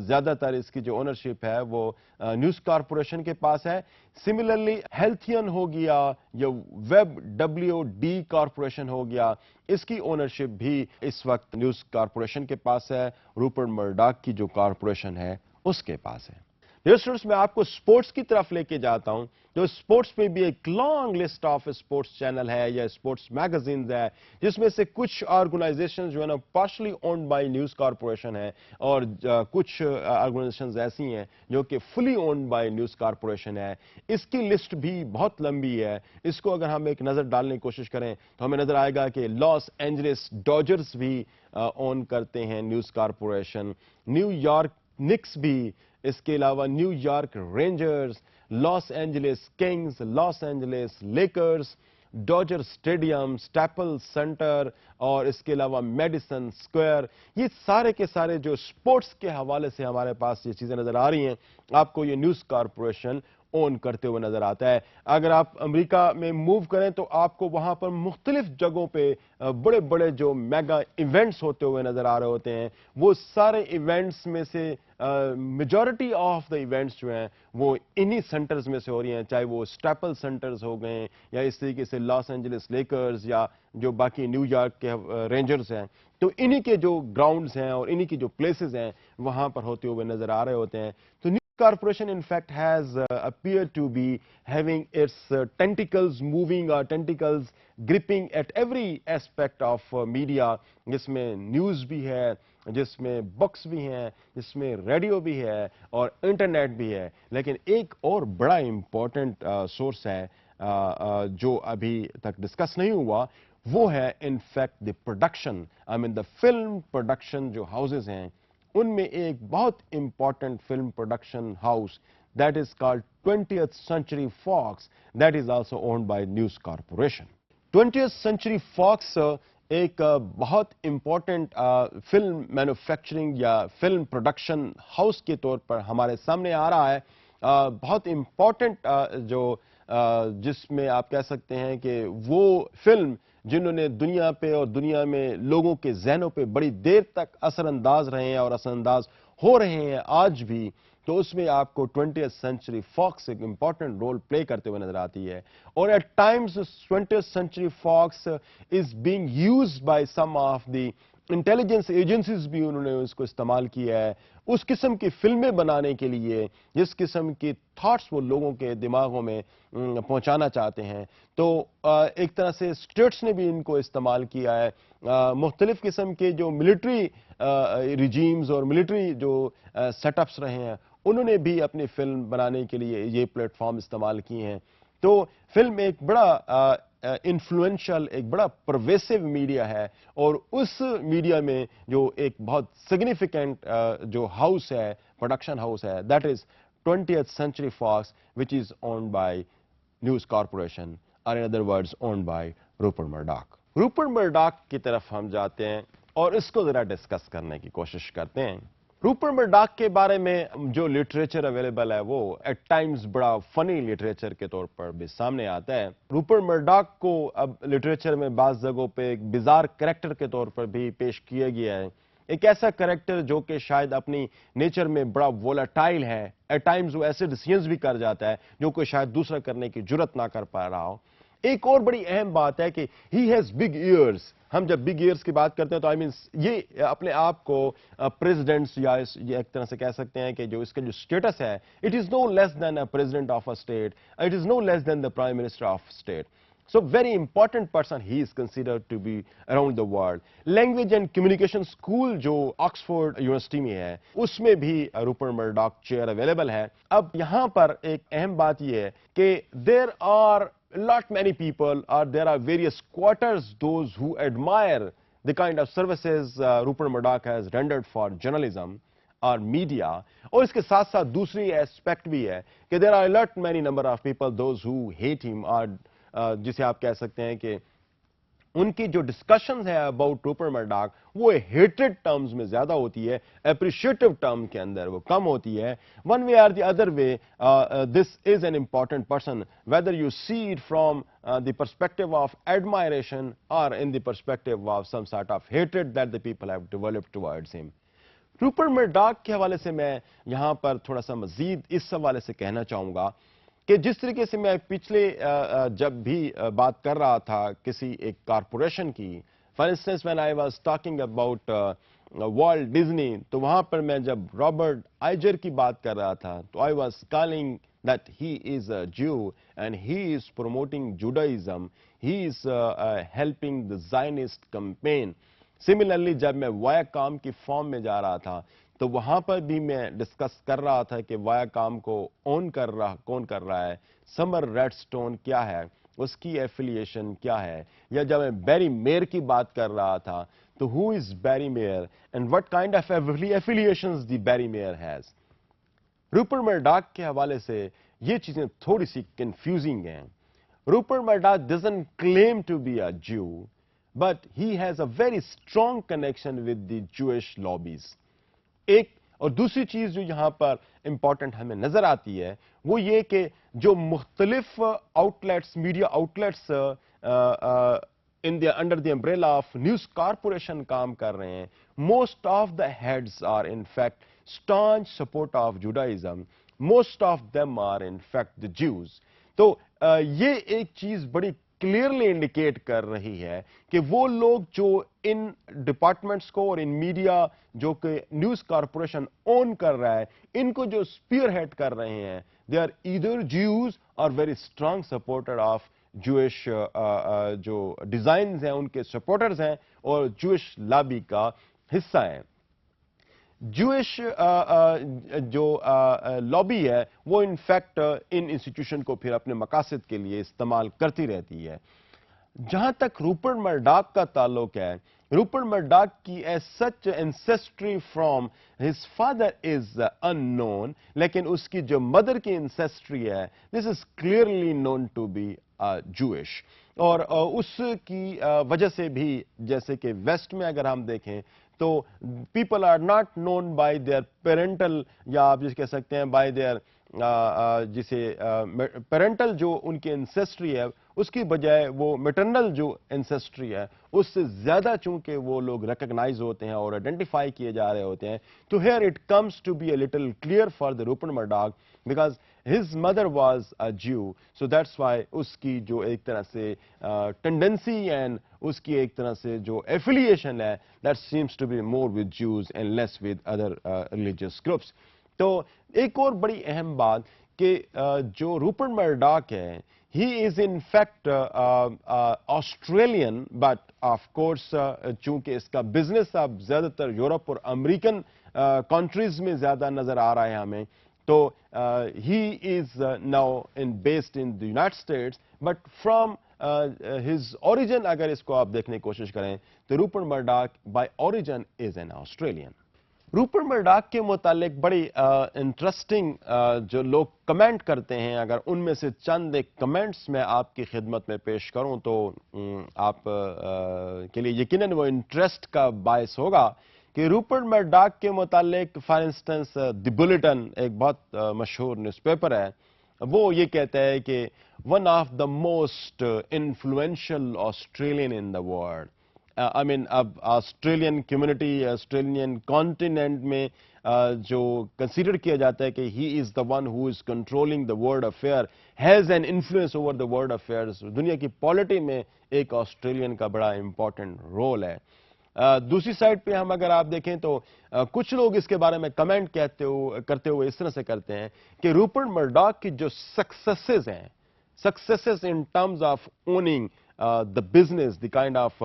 زیادہ تر اس کی جو اونرشپ ہے وہ نیوز کارپوریشن کے پاس ہے. سملرلی ہیلتھین ہو گیا یا WD کارپوریشن ہو گیا، اس کی اونرشپ بھی اس وقت نیوز کارپوریشن کے پاس ہے. روپرٹ مرڈاک کی جو کارپوریشن ہے اس کے پاس ہے. اسٹوڈنٹس میں آپ کو سپورٹس کی طرف لے کے جاتا ہوں. جو سپورٹس میں بھی ایک long list of sports channel ہے یا سپورٹس میگزینز ہے، جس میں سے کچھ آرگنائزیشن جو ہے نا partially owned by News Corporation ہے اور کچھ آرگنائزیشنز ایسی ہیں جو کہ فلی اونڈ بائی نیوز کارپوریشن ہے. اس کی لسٹ بھی بہت لمبی ہے. اس کو اگر ہم ایک نظر ڈالنے کی کوشش کریں تو ہمیں نظر آئے گا کہ لاس اینجلس ڈاجرز بھی اون کرتے ہیں News Corporation, New York Knicks بھی، اس کے علاوہ New York Rangers, Los Angeles Kings, Los Angeles Lakers, Dodger Stadium, Staples Center اور اس کے علاوہ میڈیسن اسکوائر. یہ سارے کے سارے جو سپورٹس کے حوالے سے ہمارے پاس یہ چیزیں نظر آ رہی ہیں، آپ کو یہ نیوز کارپوریشن اون کرتے ہوئے نظر آتا ہے. اگر آپ امریکہ میں موو کریں تو آپ کو وہاں پر مختلف جگہوں پہ بڑے بڑے جو میگا ایونٹس ہوتے ہوئے نظر آ رہے ہوتے ہیں. وہ سارے ایونٹس میں سے میجورٹی آف دا ایونٹس جو ہیں وہ انہی سینٹرز میں سے ہو رہی ہیں، چاہے وہ اسٹیپل سینٹرز ہو گئے یا اس طریقے سے لاس اینجلس لیکرز یا جو باقی نیو یارک کے رینجرز ہیں. تو انہی کے جو گراؤنڈز ہیں اور انہی کی جو پلیسز ہیں وہاں پر ہوتے ہوئے نظر آ رہے ہوتے ہیں. تو corporation in fact has appeared to be having its tentacles moving or tentacles gripping at every aspect of media. جس میں نیوز بھی ہے، جس میں بکس بھی ہیں، جس میں ریڈیو بھی ہے اور انٹرنیٹ بھی ہے. لیکن ایک اور بڑا امپورٹنٹ سورس ہے جو ابھی تک ڈسکس نہیں ہوا، وہ ہے ان fact the production. The film production جو ہاؤسز ہیں ان میں ایک بہت important film production house that is called 20th Century Fox that is also owned by News corporation. 20th Century Fox ایک بہت امپورٹنٹ فلم مینوفیکچرنگ یا فلم پروڈکشن ہاؤس کے طور پر ہمارے سامنے آ رہا ہے. بہت امپورٹنٹ جو جس میں آپ کہہ سکتے ہیں کہ وہ فلم جنہوں نے دنیا پہ اور دنیا میں لوگوں کے ذہنوں پہ بڑی دیر تک اثر انداز رہے ہیں اور اثر انداز ہو رہے ہیں آج بھی، تو اس میں آپ کو 20th Century Fox ایک امپورٹنٹ رول پلے کرتے ہوئے نظر آتی ہے. اور at times 20th Century Fox is being used by some of the intelligence agencies بھی انہوں نے اس کو استعمال کیا ہے اس قسم کی فلمیں بنانے کے لیے جس قسم کی تھاٹس وہ لوگوں کے دماغوں میں پہنچانا چاہتے ہیں. تو ایک طرح سے اسٹیٹس نے بھی ان کو استعمال کیا ہے. مختلف قسم کے جو ملٹری ریجیمز اور ملٹری جو سیٹ اپس رہے ہیں انہوں نے بھی اپنی فلم بنانے کے لیے یہ پلیٹ فارم استعمال کیے ہیں. تو فلم ایک بڑا انفلوئنشل، ایک بڑا پرویسو میڈیا ہے اور اس میڈیا میں جو ایک بہت سگنیفیکنٹ جو ہاؤس ہے، پروڈکشن ہاؤس ہے، that is 20th Century Fox which is owned by News Corporation or in other words owned by Rupert Murdoch. Rupert Murdoch کی طرف ہم جاتے ہیں اور اس کو ذرا ڈسکس کرنے کی کوشش کرتے ہیں. روپرٹ مرڈاک کے بارے میں جو لٹریچر اویلیبل ہے وہ ایٹ ٹائمز بڑا فنی لٹریچر کے طور پر بھی سامنے آتا ہے. روپرٹ مرڈاک کو اب لٹریچر میں بعض جگہوں پہ ایک بیزار کریکٹر کے طور پر بھی پیش کیا گیا ہے. ایک ایسا کریکٹر جو کہ شاید اپنی نیچر میں بڑا وولٹائل ہے، ایٹ ٹائمز وہ ایسے ڈیسیژنز بھی کر جاتا ہے جو کہ شاید دوسرا کرنے کی جرت نہ کر پا رہا ہو. ایک اور بڑی اہم بات ہے کہ ہی ہیز بگ ایئرز. ہم جب بگ ایئرز کی بات کرتے ہیں تو یہ اپنے آپ کو پریزیڈنٹس یا ایک طرح سے کہہ سکتے ہیں کہ جو اس کا جو اسٹیٹس ہے it is no less than a president of a state, it is no less than the prime minister of state. So very important person he is considered to be around the world. Language and Communication School جو Oxford university میں ہے اس میں بھی Rupert مرڈاک chair available ہے. اب یہاں پر ایک اہم بات یہ ہے کہ there are lot many people or there are various quarters those who admire the kind of services Rupert Murdoch has rendered for journalism or media. اور اس کے ساتھ ساتھ دوسری ایسپیکٹ بھی ہے کہ there are a lot many number of people those who hate him or جسے آپ کہہ سکتے ہیں کہ ان کی جو ڈسکشنز ہے اباؤٹ روپرٹ مرڈاک وہ ہیٹڈ ٹرمز میں زیادہ ہوتی ہے, اپریشیٹو ٹرم کے اندر وہ کم ہوتی ہے. One way or the other way this is an important person whether you see it from the perspective of admiration اور in the perspective of some sort of ہیٹڈ that the people have developed towards him. Rupert Murdoch کے حوالے سے میں یہاں پر تھوڑا سا مزید اس حوالے سے کہنا چاہوں گا کہ جس طریقے سے میں پچھلے جب بھی بات کر رہا تھا کسی ایک کارپوریشن کی, for instance when I was talking about wallet Disney, تو وہاں پر میں جب رابرٹ آئیجر کی بات کر رہا تھا تو I was calling that he is a Jew and he is promoting Judaism, he is helping the Zionist campaign. Similarly, جب میں ویاکام کی فارم میں جا رہا تھا تو وہاں پر بھی میں ڈسکس کر رہا تھا کہ ویاکام کو کون کر رہا ہے, سمر ریڈ سٹون کیا ہے, اس کی ایفیلیشن کیا ہے, یا جب میں بیری میئر کی بات کر رہا تھا تو who is Barry Meyer and what kind of affiliations the Barry Meyer has. Rupert Murdoch کے حوالے سے یہ چیزیں تھوڑی سی کنفیوزنگ ہیں. Rupert Murdoch doesn't claim to be a Jew, but he has a very strong connection with the Jewish lobbies. ایک اور دوسری چیز جو یہاں پر امپورٹنٹ ہمیں نظر آتی ہے وہ یہ کہ جو مختلف outlets, media outlets under the umbrella of News Corporation کام کر رہے ہیں, most of the heads are in fact staunch support of Judaism. Most of them are in fact the Jews. تو یہ ایک چیز بڑی کلیئرلی انڈیکیٹ کر رہی ہے کہ وہ لوگ جو ان ڈپارٹمنٹس کو اور ان میڈیا جو کہ نیوز کارپوریشن اون کر رہا ہے, ان کو جو اسپیئر ہیڈ کر رہے ہیں, they are either Jews or very strong supporter of Jewish جو ڈیزائنز ہیں ان کے سپورٹرز ہیں اور Jewish لابی کا حصہ ہیں. جوئش جو لابی ہے وہ انفیکٹ ان انسٹیٹیوشن کو پھر اپنے مقاصد کے لیے استعمال کرتی رہتی ہے. جہاں تک روپرٹ مرڈاک کا تعلق ہے, روپرٹ مرڈاک کی as such ancestry from his father is unknown, لیکن اس کی جو مدر کی اینسیسٹری ہے this is clearly known to be Jewish. اور اس کی وجہ سے بھی جیسے کہ ویسٹ میں اگر ہم دیکھیں تو people are not known by their parental, یا آپ جس کہہ سکتے ہیں بائی دیئر جسے پیرنٹل جو ان کی انسیسٹری ہے اس کی بجائے وہ میٹرنل جو انسیسٹری ہے اس سے زیادہ چونکہ وہ لوگ ریکگنائز ہوتے ہیں اور آئیڈینٹیفائی کیے جا رہے ہوتے ہیں. تو here it comes to be a little clear for the Rupert Murdoch because his mother was a Jew, so that's why اس کی جو ایک طرح سے ٹینڈنسی اینڈ اس کی ایک طرح سے جو ایفیلیشن ہے that seems to be more with Jews and less with other religious groups. تو ایک اور بڑی اہم بات کہ جو روپرٹ مرڈاک ہے he is in fact Australian, but of course چونکہ اس کا بزنس اب زیادہ تر یورپ اور امریکن کنٹریز میں زیادہ نظر آ رہا ہے ہمیں, تو he is now based in the United States, but from his origin اگر اس کو آپ دیکھنے کی کوشش کریں تو Rupert Murdoch by origin is an Australian. Rupert Murdoch کے متعلق بڑی انٹرسٹنگ جو لوگ کمنٹ کرتے ہیں, اگر ان میں سے چند ایک کمنٹس میں آپ کی خدمت میں پیش کروں تو آپ کے لیے یقیناً وہ انٹرسٹ کا باعث ہوگا کہ روپرٹ مرڈاک کے متعلق فار انسٹنس دی بلیٹن ایک بہت مشہور نیوز پیپر ہے, وہ یہ کہتا ہے کہ one of the most influential Australian in the world. I mean اب آسٹریلین کمیونٹی, آسٹریلین کانٹیننٹ میں جو کنسیڈر کیا جاتا ہے کہ he is the one who is controlling the world affair, has an influence over the world affairs. دنیا کی پالیٹی میں ایک آسٹریلین کا بڑا امپورٹنٹ رول ہے. دوسری سائڈ پہ ہم اگر آپ دیکھیں تو کچھ لوگ اس کے بارے میں کمنٹ کرتے ہوئے اس طرح سے کرتے ہیں کہ روپرٹ مرڈاک کی جو سکسیسز ہیں, successes in terms of owning the business, the kind of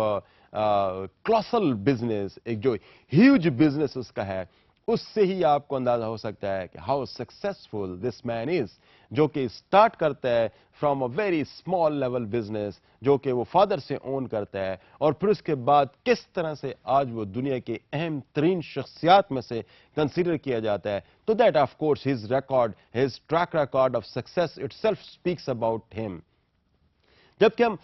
colossal business, ایک جو ہیوج بزنس اس کا ہے, اس سے ہی آپ کو اندازہ ہو سکتا ہے کہ ہاؤ سکسیسفل دس مین از, جو کہ اسٹارٹ کرتا ہے from a very small level business جو کہ وہ فادر سے اون کرتا ہے, اور پھر اس کے بعد کس طرح سے آج وہ دنیا کے اہم ترین شخصیات میں سے کنسیڈر کیا جاتا ہے. تو that of course his record, his track record of success itself speaks about him. جبکہ ہم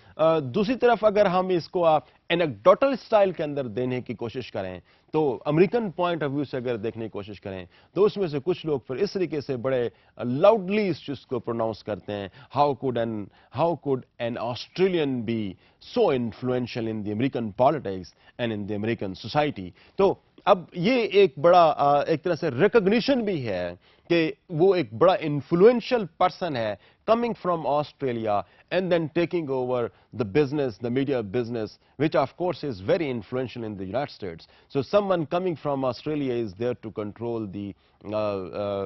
دوسری طرف اگر ہم اس کو اینیکڈوٹل سٹائل کے اندر دینے کی کوشش کریں تو امریکن پوائنٹ آف ویو سے اگر دیکھنے کی کوشش کریں تو اس میں سے کچھ لوگ پھر اس طریقے سے بڑے لاؤڈلی اس چیز کو پروناؤنس کرتے ہیں، how could an Australian be so influential in the American politics and in the American society. تو اب یہ ایک بڑا ایک طرح سے ریکگنیشن بھی ہے کہ وہ ایک بڑا انفلوئنشل پرسن ہے coming from Australia and then taking over the business, the media business, which of course is very influential in the United States. So someone coming from Australia is there to control the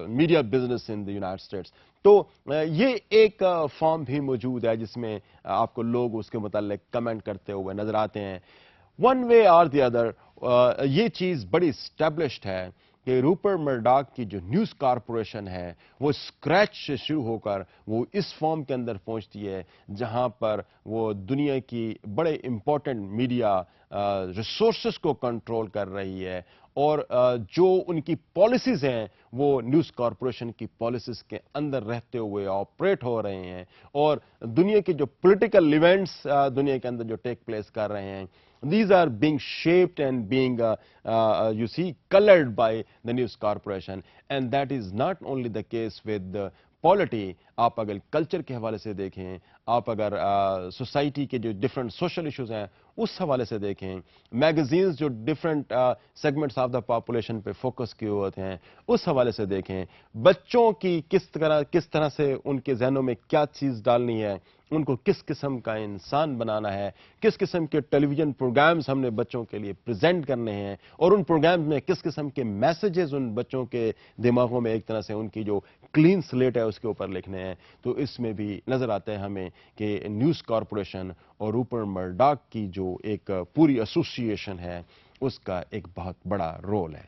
media business in the United States. تو یہ ایک form بھی موجود ہے جس میں آپ کو لوگ اس کے متعلق کمنٹ کرتے ہوئے نظر آتے ہیں. ون وے اور دی ادر یہ چیز بڑی اسٹیبلشڈ ہے کہ روپرٹ مرڈاک کی جو نیوز کارپوریشن ہے وہ اسکریچ سے شروع ہو کر وہ اس فارم کے اندر پہنچتی ہے جہاں پر وہ دنیا کی بڑے امپورٹنٹ میڈیا ریسورسز کو کنٹرول کر رہی ہے، اور جو ان کی پالیسیز ہیں وہ نیوز کارپوریشن کی پالیسیز کے اندر رہتے ہوئے آپریٹ ہو رہے ہیں، اور دنیا کے جو پولیٹیکل ایونٹس دنیا کے اندر جو ٹیک پلیس کر رہے ہیں these are being shaped and being you see colored by the news corporation, and that is not only the case with polity. آپ اگر کلچر کے حوالے سے دیکھیں، آپ اگر سوسائٹی کے جو ڈفرنٹ سوشل ایشوز ہیں اس حوالے سے دیکھیں، میگزینز جو different segments of the population پہ فوکس کیے ہوتے ہیں اس حوالے سے دیکھیں، بچوں کی کس طرح سے ان کے ذہنوں میں کیا چیز ڈالنی ہے، ان کو کس قسم کا انسان بنانا ہے، کس قسم کے ٹیلی ویژن پروگرامز ہم نے بچوں کے لیے پریزنٹ کرنے ہیں، اور ان پروگرامز میں کس قسم کے میسیجز ان بچوں کے دماغوں میں ایک طرح سے ان کی جو کلین سلیٹ ہے اس کے اوپر لکھنے ہیں. تو اس میں بھی نظر آتا ہے ہمیں کہ نیوز کارپوریشن اور روپرٹ مرڈاک کی جو ایک پوری ایسوسیشن ہے اس کا ایک بہت بڑا رول ہے.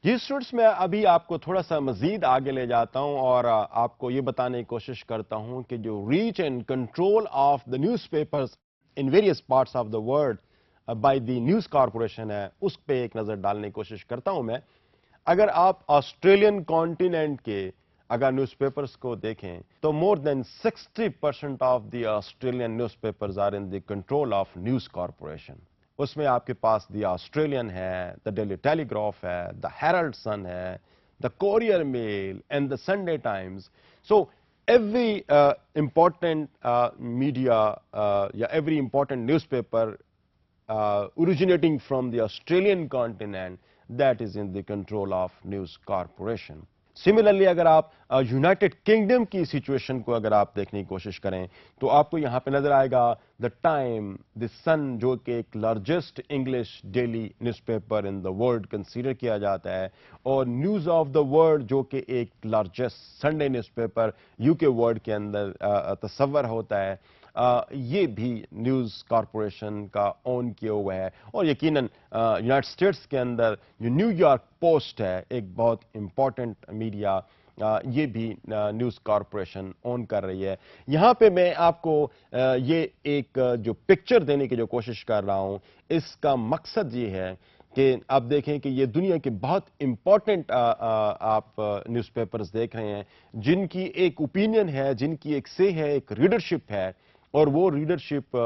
جی اسٹوڈنٹس، میں ابھی آپ کو تھوڑا سا مزید آگے لے جاتا ہوں اور آپ کو یہ بتانے کی کوشش کرتا ہوں کہ جو reach and control of the news papers in various parts of the world by the News Corporation ہے اس پہ ایک نظر ڈالنے کی کوشش کرتا ہوں میں. اگر آپ آسٹریلین کانٹیننٹ کے اگر نیوز پیپرز کو دیکھیں تو more than 60% of the Australian newspapers are in the control of News Corporation. اس میں آپ کے پاس دی آسٹریلین ہے، دا ڈیلی ٹیلی گراف ہے، دا ہیرلڈ سن ہے، the Courier Mail and the Sunday Times. So every important media یا every important newspaper originating from the Australian continent that is in the control of news corporation. Similarly اگر آپ United kingdom کی situation کو اگر آپ دیکھنے کی کوشش کریں تو آپ کو یہاں پہ نظر آئے گا دا ٹائم، دی سن، جو کہ ایک largest English daily news paper in the world consider کیا جاتا ہے، اور نیوز آف دا ورلڈ جو کہ ایک largest Sunday news paper you کے ورلڈ کے اندر تصور ہوتا ہے، یہ بھی نیوز کارپوریشن کا اون کیا ہوا ہے. اور یقیناً یونائٹڈ اسٹیٹس کے اندر جو نیو یارک پوسٹ ہے ایک بہت امپورٹنٹ میڈیا، یہ بھی نیوز کارپوریشن اون کر رہی ہے. یہاں پہ میں آپ کو یہ ایک جو پکچر دینے کی جو کوشش کر رہا ہوں اس کا مقصد یہ ہے کہ آپ دیکھیں کہ یہ دنیا کے بہت امپورٹنٹ آپ نیوز پیپرز دیکھ رہے ہیں جن کی ایک اوپینین ہے، جن کی ایک سے ہے، ایک ریڈرشپ ہے، اور وہ ریڈرشپ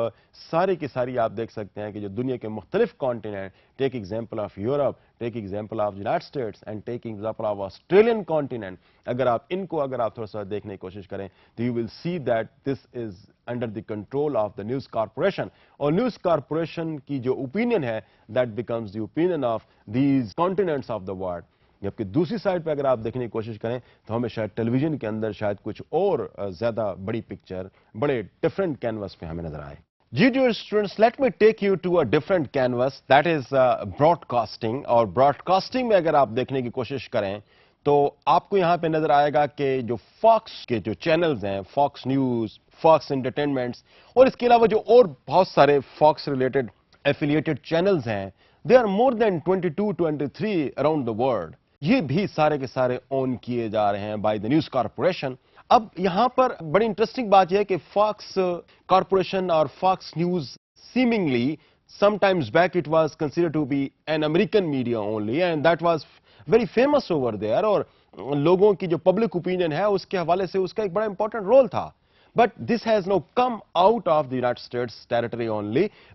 سارے کی ساری آپ دیکھ سکتے ہیں کہ جو دنیا کے مختلف continent, take example of Europe, take example of United States and take example of Australian continent, اگر آپ ان کو تھوڑا سا دیکھنے کی کوشش کریں تو you will see that this is under the control of the news corporation. اور نیوز کارپوریشن کی جو اوپینین ہے that becomes the opinion of these continents of the world. جبکہ دوسری سائڈ پہ اگر آپ دیکھنے کی کوشش کریں تو ہمیں شاید ٹیلی ویژن کے اندر شاید کچھ اور زیادہ بڑی پکچر بڑے ڈفرنٹ کینوس پہ ہمیں نظر آئے. جی dear students, let me take you to a different canvas that is broadcasting. اور براڈ کاسٹنگ میں اگر آپ دیکھنے کی کوشش کریں تو آپ کو یہاں پہ نظر آئے گا کہ جو فاکس کے جو چینلز ہیں، فاکس نیوز، فاکس انٹرٹینمنٹس، اور اس کے علاوہ جو اور بہت سارے فاکس ریلیٹڈ ایفیلیٹڈ چینلز ہیں، they are more than 22-23 around the world. یہ بھی سارے کے سارے اون کیے جا رہے ہیں بائی دا نیوز کارپوریشن. اب یہاں پر بڑی انٹرسٹنگ بات یہ ہے کہ فاکس کارپوریشن اور Fox news seemingly sometimes back it was considered to be an American media only and that was very famous over there, اور لوگوں کی جو پبلک اوپینین ہے اس کے حوالے سے اس کا ایک بڑا امپورٹنٹ رول تھا. But this has now come out of the United States territory only,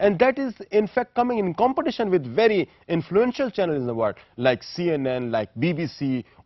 and that is in fact coming in competition with very influential channels in the world like CNN, like BBC.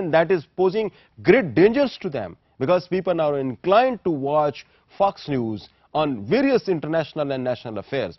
and that is posing great dangers to them because people are inclined to watch Fox News on various international and national affairs.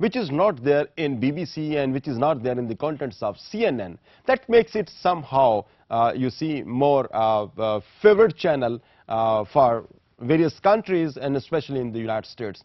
which is not there in BBC and which is not there in the contents of CNN. That makes it somehow you see more favored channel for various countries and especially in the United States.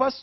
1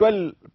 12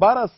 12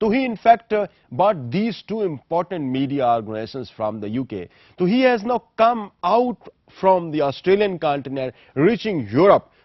So he in fact bought these two important media organizations from the UK. So he has now come out from the Australian continent, reaching Europe.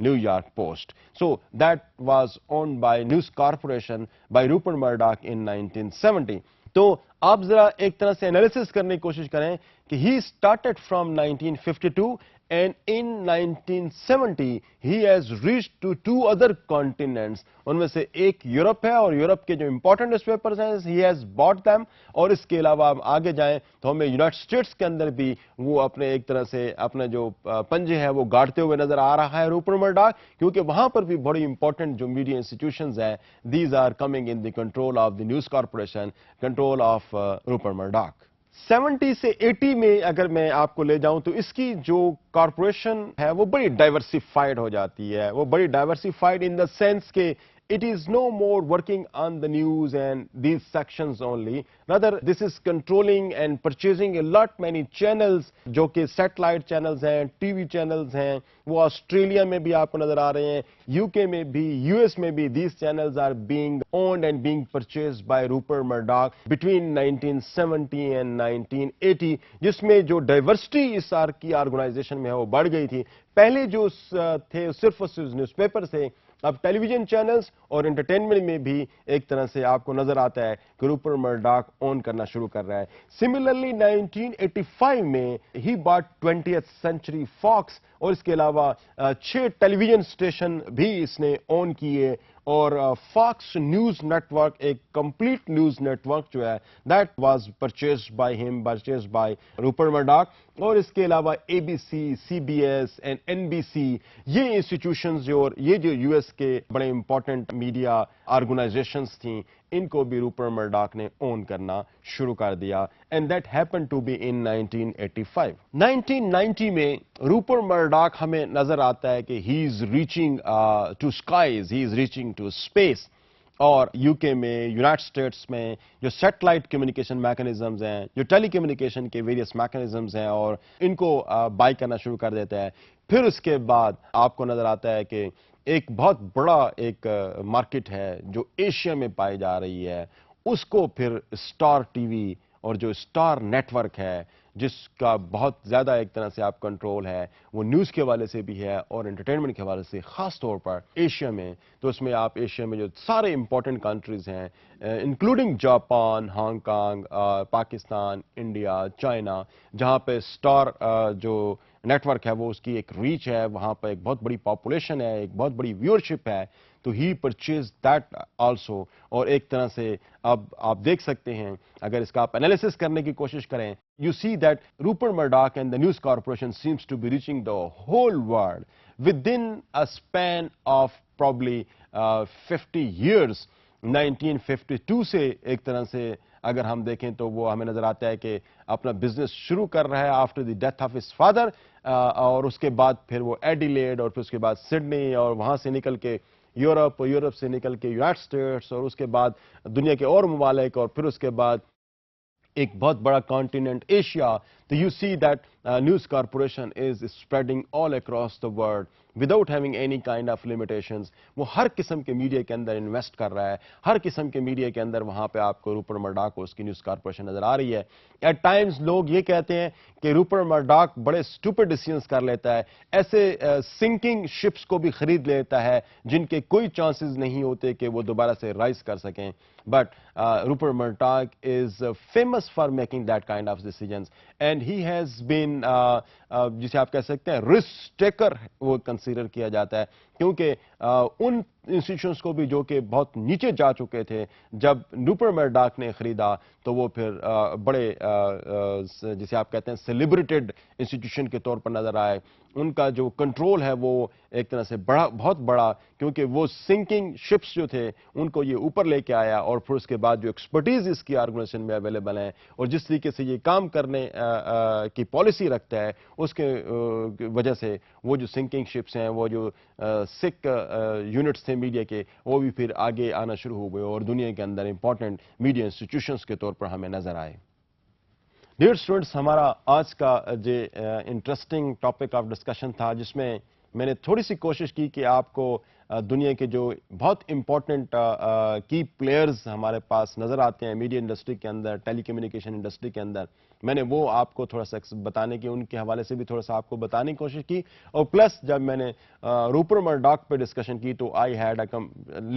New York Post. So that was owned by News Corporation by Rupert Murdoch in 1970. تو آپ ذرا ایک طرح سے analysis کرنے کی کوشش کریں کہ he started from 1952 and in 1970 he has reach to 2 other continents. ان میں سے ایک یورپ ہے اور یورپ کے جو امپورٹنٹ نیوز پیپرز ہیں ہی ہیز باٹ دیم. اور اس کے علاوہ ہم آگے جائیں تو ہمیں یونائٹڈ اسٹیٹس کے اندر بھی وہ اپنے ایک طرح سے اپنے جو پنجے ہیں وہ گاڑتے ہوئے نظر آ رہا ہے روپرٹ مرڈاک, کیونکہ وہاں پر بھی بڑی امپورٹنٹ جو میڈیا انسٹیٹیوشنز ہیں these are coming in the control of the News Corporation, control of Rupert Murdoch. 70 سے 80 میں اگر میں آپ کو لے جاؤں تو اس کی جو کارپوریشن ہے وہ بڑی ڈائیورسیفائڈ ہو جاتی ہے. وہ بڑی ڈائیورسیفائڈ ان دا سینس کہ it is no more working on the news and these sections only. Rather, this is controlling and purchasing a lot many channels جو کہ سیٹلائٹ چینلز ہیں, ٹی وی چینلز ہیں, وہ Australia میں بھی آپ کو نظر آ رہے ہیں, یو کے میں بھی, یو ایس میں بھی. These channels are being owned and being purchased by Rupert Murdoch between 1970 and 1980, جس میں جو ڈائیورسٹی اس کی آرگنائزیشن میں ہے وہ بڑھ گئی تھی. پہلے جو تھے صرف اور صرف نیوز پیپر سے, اب ٹیلی ویژن چینلز اور انٹرٹینمنٹ میں بھی ایک طرح سے آپ کو نظر آتا ہے کہ روپرٹ مرڈاک اون کرنا شروع کر رہا ہے. سملرلی 1985 میں ہی باٹ 20th سینچری فاکس, اور اس کے علاوہ 6 ٹیلی ویژن اسٹیشن بھی اس نے اون کیے, اور فاکس نیوز نیٹ ورک, ایک کمپلیٹ نیوز نیٹ ورک جو ہے that was purchased by him, purchased by Rupert Murdoch. اور اس کے علاوہ A B C, C B S and N B C, یہ انسٹیٹیوشنز جو, اور یہ جو یو ایس کے بڑے امپورٹنٹ میڈیا آرگنائزیشنز تھیں, ان کو بھی روپرٹ مرڈاک نے اون کرنا شروع کر دیا. And that happen to be in 1985. 1990 میں روپرٹ مرڈاک ہمیں نظر آتا ہے کہ he is reaching to skies, he is reaching to space. اور یو کے میں, یونائٹڈ اسٹیٹس میں جو سیٹلائٹ کمیونیکیشن میکانزمز ہیں, جو ٹیلی کمیونیکیشن کے ویریس میکانزمز ہیں, اور ان کو بائی کرنا شروع کر دیتا ہے. پھر اس کے بعد آپ کو نظر آتا ہے کہ ایک بہت بڑا ایک مارکیٹ ہے جو ایشیا میں پائی جا رہی ہے, اس کو پھر اسٹار ٹی وی اور جو اسٹار نیٹ ورک ہے جس کا بہت زیادہ ایک طرح سے آپ کنٹرول ہے, وہ نیوز کے حوالے سے بھی ہے اور انٹرٹینمنٹ کے حوالے سے, خاص طور پر ایشیا میں. تو اس میں آپ ایشیا میں جو سارے امپورٹنٹ کنٹریز ہیں including Japan, Hong Kong, Pakistan, India, China, جہاں پہ اسٹار جو نیٹ ورک ہے وہ اس کی ایک ریچ ہے, وہاں پہ ایک بہت بڑی پاپولیشن ہے, ایک بہت بڑی ویورشپ ہے, تو ہی پرچیز دیٹ آلسو. اور ایک طرح سے اب آپ دیکھ سکتے ہیں اگر اس کا آپ انالیسس کرنے کی کوشش کریں, you see that Rupert Murdoch and the News Corporation seems to be reaching the whole world within a span of probably 50 years. 1952 سے ایک طرح سے اگر ہم دیکھیں تو وہ ہمیں نظر آتا ہے کہ اپنا بزنس شروع کر رہا ہے after the death of his father, اور اس کے بعد پھر وہ ایڈیلیڈ, اور پھر اس کے بعد سڈنی, اور وہاں سے نکل کے یورپ, اور یورپ سے نکل کے یونائٹڈ اسٹیٹس, اور اس کے بعد دنیا کے اور ممالک, اور پھر اس کے بعد ایک بہت بڑا کانٹیننٹ ایشیا. تو you see that news Corporation is spreading all across the world without having any kind of limitations. وہ ہر قسم کے میڈیا کے اندر انویسٹ کر رہا ہے, ہر قسم کے میڈیا کے اندر وہاں پہ آپ کو روپرٹ مرڈاک کو اس کی نیوز کارپوریشن نظر آ رہی ہے. ایٹ ٹائمز لوگ یہ کہتے ہیں کہ روپرٹ مرڈاک بڑے اسٹوپڈ ڈیسیژنز کر لیتا ہے, ایسے سنکنگ شپس کو بھی خرید لیتا ہے جن کے کوئی چانسز نہیں ہوتے کہ وہ دوبارہ سے رائز کر سکیں. But Rupert Murdoch is famous for making that kind of decisions, and he has been جسے آپ کہہ سکتے ہیں رسک ٹیکر وہ کنسیڈر کیا جاتا ہے, کیونکہ ان انسٹیٹیوشنس کو بھی جو کہ بہت نیچے جا چکے تھے جب روپرٹ مرڈاک نے خریدا, تو وہ پھر بڑے جسے آپ کہتے ہیں سیلیبریٹڈ انسٹیٹیوشن کے طور پر نظر آئے. ان کا جو کنٹرول ہے وہ ایک طرح سے بہت بڑا, کیونکہ وہ سنکنگ شپس جو تھے ان کو یہ اوپر لے کے آیا, اور پھر اس کے بعد جو ایکسپرٹیز اس کی آرگنائزیشن میں اویلیبل ہیں اور جس طریقے سے یہ کام کرنے کی پالیسی رکھتا ہے, اس کے وجہ سے وہ جو سنکنگ شپس ہیں, وہ جو سک یونٹس تھے میڈیا کے, وہ بھی پھر آگے آنا شروع ہو گئے اور دنیا کے اندر امپورٹنٹ میڈیا انسٹیٹیوشنز کے طور پر ہمیں نظر آئے. ڈیئر اسٹوڈنٹس, ہمارا آج کا جو انٹرسٹنگ ٹاپک آف ڈسکشن تھا, جس میں میں نے تھوڑی سی کوشش کی کہ آپ کو دنیا کے جو بہت امپورٹنٹ کی پلیئرز ہمارے پاس نظر آتے ہیں میڈیا انڈسٹری کے اندر، ٹیلی کمیونیکیشن انڈسٹری کے اندر، میں نے وہ آپ کو تھوڑا سا بتانے کی، ان کے حوالے سے بھی تھوڑا سا آپ کو بتانے کی کوشش کی. اور پلس جب میں نے روپر مرڈاک پہ ڈسکشن کی تو I had a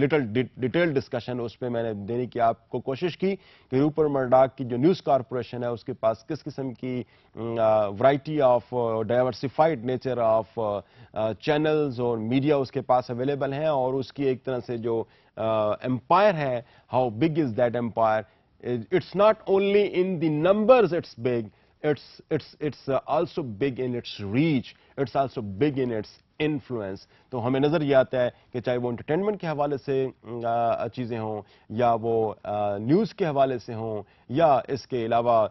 little detail discussion, اس پہ میں نے دینے کی آپ کو کوشش کی کہ روپر مرڈاک کی جو نیوز کارپوریشن ہے اس کے پاس کس قسم کی variety of diversified nature of channels اور میڈیا اس کے پاس اویلیبل ہیں، اور اس کی ایک طرح سے جو empire ہے، how big is that empire. It's not only in the numbers it's big, it's also big in its reach, it's also big in its influence. تو ہمیں نظر یہ آتا ہے کہ چاہے وہ انٹرٹینمنٹ کے حوالے سے چیزیں ہوں، یا وہ نیوز کے حوالے سے ہوں، یا اس کے علاوہ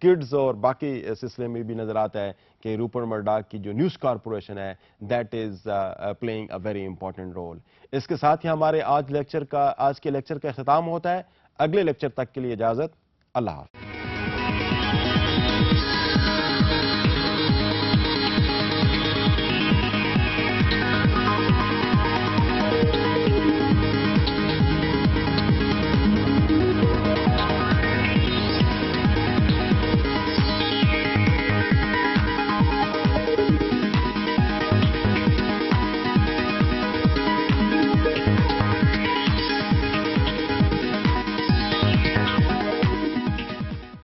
کڈز اور باقی سلسلے میں بھی نظر آتا ہے کہ روپر مرڈاک کی جو نیوز کارپوریشن ہے that is playing a very important role. اس کے ساتھ ہی ہمارے آج کے لیکچر کا اختتام ہوتا ہے. اگلے لیکچر تک کے لیے اجازت. اللہ حافظ.